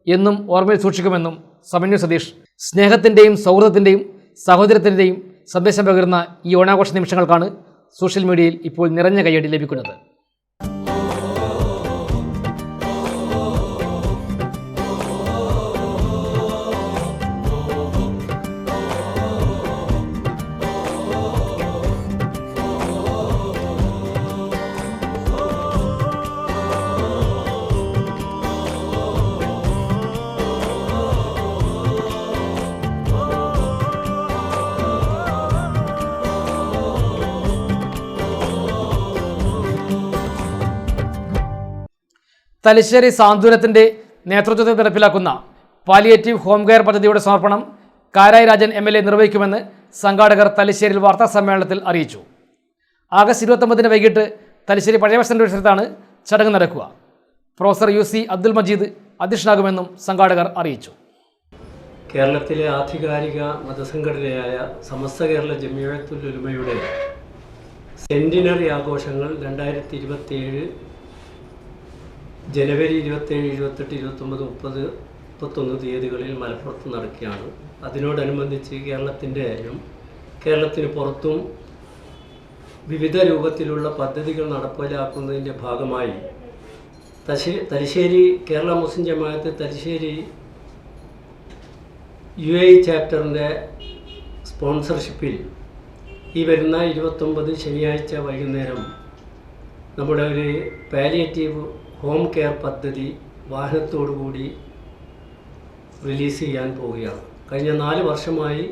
എന്നും ഓർമ്മയിൽ സൂക്ഷിക്കുമെന്നും സമന്യു സതീഷ് സ്നേഹത്തിൻ്റെയും സൗഹൃദത്തിൻ്റെയും സഹോദരത്തിൻ്റെയും സന്ദേശം പകരുന്ന ഈ ഓണാഘോഷ നിമിഷങ്ങൾക്കാണ് സോഷ്യൽ മീഡിയയിൽ ഇപ്പോൾ നിറഞ്ഞ കയ്യടി ലഭിക്കുന്നത്. തലശ്ശേരി സാന്ത്വനത്തിൻ്റെ നേതൃത്വത്തിൽ നടപ്പിലാക്കുന്ന പാലിയേറ്റീവ് ഹോം കെയർ പദ്ധതിയുടെ സമർപ്പണം കാരായി രാജൻ MLA നിർവഹിക്കുമെന്ന് സംഘാടകർ തലശ്ശേരിയിൽ വാർത്താ സമ്മേളനത്തിൽ അറിയിച്ചു. ആഗസ്റ്റ് 29 വൈകിട്ട് തലശ്ശേരി പഴയ ബസ് സ്റ്റാൻഡ് പരിസരത്താണ് ചടങ്ങ് നടക്കുക. പ്രൊഫസർ UC അബ്ദുൽ മജീദ് അധ്യക്ഷനാകുമെന്നും സംഘാടകർ അറിയിച്ചു. കേരളത്തിലെ ആധികാരിക മതസംഘടനയായ സമസ്ത കേരള ജമിയത്തുൽ ഉലമയുടെ സെന്റിനറി ആഘോഷങ്ങൾ 2027 ജനുവരി 27, 28, 29, 30, 31 തീയതികളിൽ മലപ്പുറത്ത് നടക്കുകയാണ്. അതിനോടനുബന്ധിച്ച് കേരളത്തിന് പുറത്തും വിവിധ രൂപത്തിലുള്ള പദ്ധതികൾ നടപ്പിലാക്കുന്നതിൻ്റെ ഭാഗമായി തലശ്ശേരി കേരള മുസ്ലിം ജമാഅത്ത് തലശ്ശേരി UAE ചാപ്റ്ററിൻ്റെ സ്പോൺസർഷിപ്പിൽ ഈ വരുന്ന 29 ശനിയാഴ്ച വൈകുന്നേരം നമ്മുടെ ഒരു പാലിയേറ്റീവ് ഹോം കെയർ പദ്ധതി വാഹനത്തോടുകൂടി റിലീസ് ചെയ്യാൻ പോവുകയാണ്. കഴിഞ്ഞ 4 വർഷമായി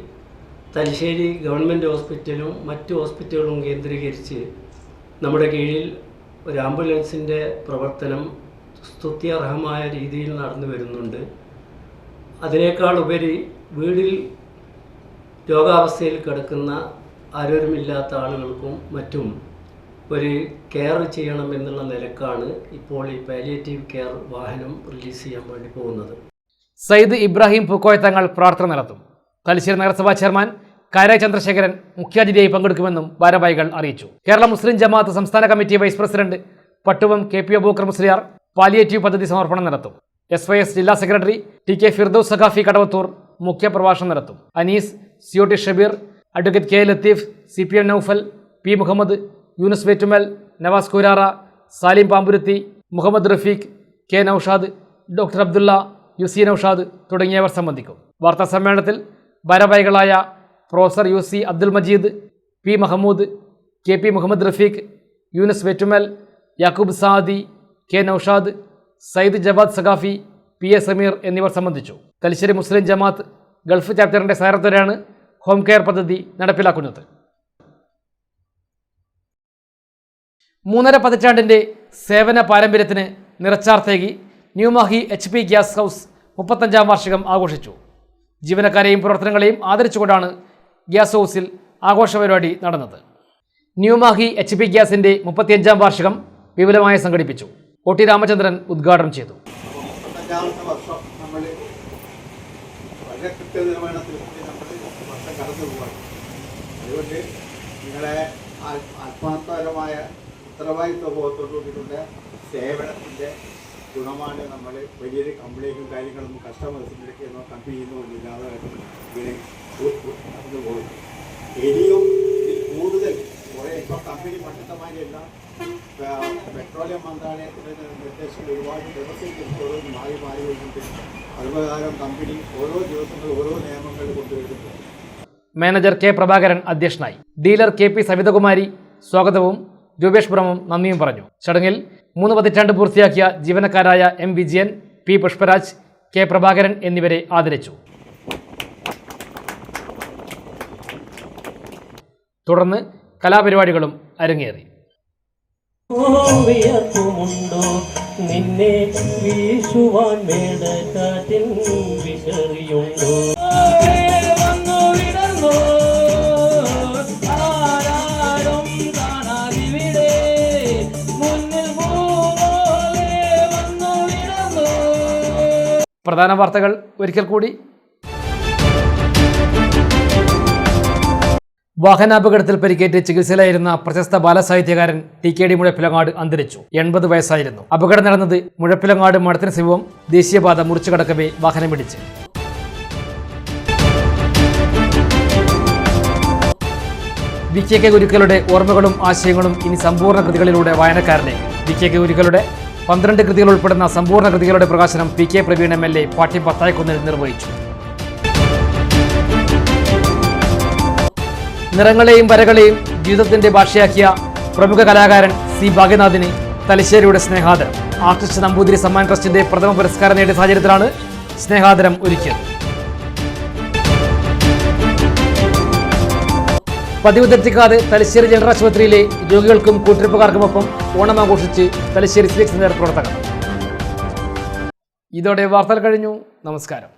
തലശ്ശേരി ഗവൺമെൻറ് ഹോസ്പിറ്റലും മറ്റു ഹോസ്പിറ്റലുകളും കേന്ദ്രീകരിച്ച് നമ്മുടെ കീഴിൽ ഒരു ആംബുലൻസിൻ്റെ പ്രവർത്തനം സ്തുത്യർഹമായ രീതിയിൽ നടന്നു വരുന്നുണ്ട്. അതിനേക്കാൾ ഉപരി വീടിൽ രോഗാവസ്ഥയിൽ കിടക്കുന്ന ആരോഗ്യമില്ലാത്ത ആളുകൾക്കും മറ്റും ഒരു കെയർ ചെയ്യണം എന്നുള്ള നിലക്കാണ് ഇപ്പോൾ ഈ പാലിയേറ്റീവ് കെയർ വാഹനം റിലീസ് ചെയ്യാൻ വേണ്ടി പോകുന്നത്. സയ്യിദ് ഇബ്രാഹിം പൂക്കോയ തങ്ങൾ പ്രാർത്ഥന നടത്തും. തലശ്ശേരി നഗരസഭാ ചെയർമാൻ കാരായി ചന്ദ്രശേഖരൻ മുഖ്യാതിഥിയായി പങ്കെടുക്കുമെന്നും ഭാരവാഹികൾ അറിയിച്ചു. കേരള മുസ്ലിം ജമാഅത്ത് സംസ്ഥാന committee vice president Pattuvam KP Aboobacker Musliyar palliative പദ്ധതി സമർപ്പണം നടത്തും. SYS ജില്ലാ സെക്രട്ടറി TK ഫിർദൌസ് സഖാഫി കടവത്തൂർ മുഖ്യപ്രഭാഷണം നടത്തും. Anees, COT Shabeer, advocate K Latheef, CPM Noufal, P Muhammad, Yoonus Vettumal, Navas Koorara, Salim Pamburuthi, Muhammad Rafeeq, K Noushad, doctor Abdulla, UC Noushad തുടങ്ങിയവർ സംബന്ധിക്കും. വാർത്താ സമ്മേളനത്തിൽ ഭാരവാഹികളായ professor UC Abdul Majeed, P Mahmood, KP Muhammad Rafeeq, Yoonus Vettumal, Yakoob Sadi, K Noushad, Sayyid Javad Saqafi, PA Sameer എന്നിവർ സംബന്ധിച്ചു. തലശ്ശേരി മുസ്ലിം ജമാഅത്ത് ഗൾഫ് ചാപ്റ്ററിന്റെ സഹായത്തോടെയാണ് ഹോം കെയർ പദ്ധതി നടപ്പിലാക്കുന്നത്. 3.5 പതിറ്റാണ്ടിന്റെ സേവന പാരമ്പര്യത്തിന് നിറച്ചാർത്തേകി ന്യൂമാഹി HP ഗ്യാസ് ഹൗസ് 35ാം വാർഷികം ആഘോഷിച്ചു. ജീവനക്കാരെയും പ്രവർത്തനങ്ങളെയും ആദരിച്ചുകൊണ്ടാണ് ഗ്യാസ് ഹൗസിൽ ആഘോഷ പരിപാടി നടന്നത്. ന്യൂമാഹി HP ഗ്യാസിന്റെ 35ാം വാർഷികം വിപുലമായി സംഘടിപ്പിച്ചു. OT രാമചന്ദ്രൻ ഉദ്ഘാടനം ചെയ്തു. 35ാമത്തെ വർഷം നമ്മൾ വളരെ കൃത്യനിർവഹണത്തിൽ വർഷം കടന്നു പോവാണ്. അതുകൊണ്ട് നിങ്ങളെ ആത്മാർത്ഥപരമായ ഉത്തരവാദിത്വബോധത്തോടുകൂടിയുള്ള സേവനത്തിൻ്റെ ഗുണമാണ് നമ്മൾ വലിയൊരു കമ്പനിക്കും കാര്യങ്ങളൊന്നും കസ്റ്റമേഴ്സിൻ്റെയൊക്കെയൊന്നും കമ്പനിയൊന്നും ഇല്ലാതെ ഇങ്ങനെ നടന്നു പോകും. ഇനിയും ഇതിൽ കൂടുതൽ കുറേ ഇപ്പോൾ കമ്പനി പണ്ടത്തമാരെല്ലാം പെട്രോളിയം മന്ത്രാലയത്തിൻ്റെ നിർദ്ദേശങ്ങൾ ഒരുപാട് ദിവസത്തിൽ ഓരോന്ന് മാറി വരുന്നുണ്ട്. അതുപ്രകാരം കമ്പനി ഓരോ ദിവസങ്ങൾ ഓരോ നിയമങ്ങൾ കൊണ്ടുവരുന്നുണ്ട്. മാനേജർ K പ്രഭാകരൻ അധ്യക്ഷനായി. ഡീലർ KP സവിതകുമാരി സ്വാഗതവും രൂപേഷ് ബ്രഹ്മം നന്ദിയും പറഞ്ഞു. ചടങ്ങിൽ 3 പതിറ്റാണ്ട് പൂർത്തിയാക്കിയ ജീവനക്കാരായ M Vijayan, P Pushparaj, K Prabhakaran എന്നിവരെ ആദരിച്ചു. തുടർന്ന് കലാപരിപാടികളും അരങ്ങേറി. നിന്നെ വീശുവാൻ മേടക്കാറ്റിൻ വിശറിയുണ്ടോ പ്രധാന വാർത്തകൾ ഒരിക്കൽ കൂടി. വാഹനാപകടത്തിൽ പരിക്കേറ്റ് ചികിത്സയിലായിരുന്ന പ്രശസ്ത ബാലസാഹിത്യകാരൻ TKD മുഴപ്പിലങ്ങാട് അന്തരിച്ചു. 80 വയസ്സായിരുന്നു. അപകടം നടന്നത് മുഴപ്പിലങ്ങാട് മഠത്തിന് സമീപം ദേശീയപാത മുറിച്ചു കടക്കവേ വാഹനമിടിച്ച്. VKK ഗുരുക്കളുടെ ഓർമ്മകളും ആശയങ്ങളും ഇനി സമ്പൂർണ്ണ കൃതികളിലൂടെ വായനക്കാരനെ. VKK ഗുരുക്കളുടെ 12 കൃതികൾ ഉൾപ്പെടുന്ന സമ്പൂർണ്ണ കൃതികളുടെ പ്രകാശനം PK പ്രവീൺ MLA പാട്ടി പത്തായക്കുന്നിൽ നിർവഹിച്ചു. നിറങ്ങളെയും വരകളെയും ജീവിതത്തിന്റെ ഭാഷയാക്കിയ പ്രമുഖ കലാകാരൻ C ഭാഗ്യനാഥിന് തലശ്ശേരിയുടെ സ്നേഹാദരം. ആർട്ടിസ്റ്റ് നമ്പൂതിരി സമ്മാൻ ട്രസ്റ്റിന്റെ പ്രഥമ പുരസ്കാരം നേടിയ സാഹചര്യത്തിലാണ് സ്നേഹാദരം ഒരുക്കിയത്. പതിവ് തെറ്റിക്കാതെ തലശ്ശേരി ജനറൽ ആശുപത്രിയിലെ രോഗികൾക്കും കൂട്ടിരിപ്പുകാർക്കുമൊപ്പം ഓണം ആഘോഷിച്ച് തലശ്ശേരി സിവിക് സെന്റർ പ്രവർത്തകർ. ഇതോടെ വാർത്തകൾ കഴിഞ്ഞു. നമസ്കാരം.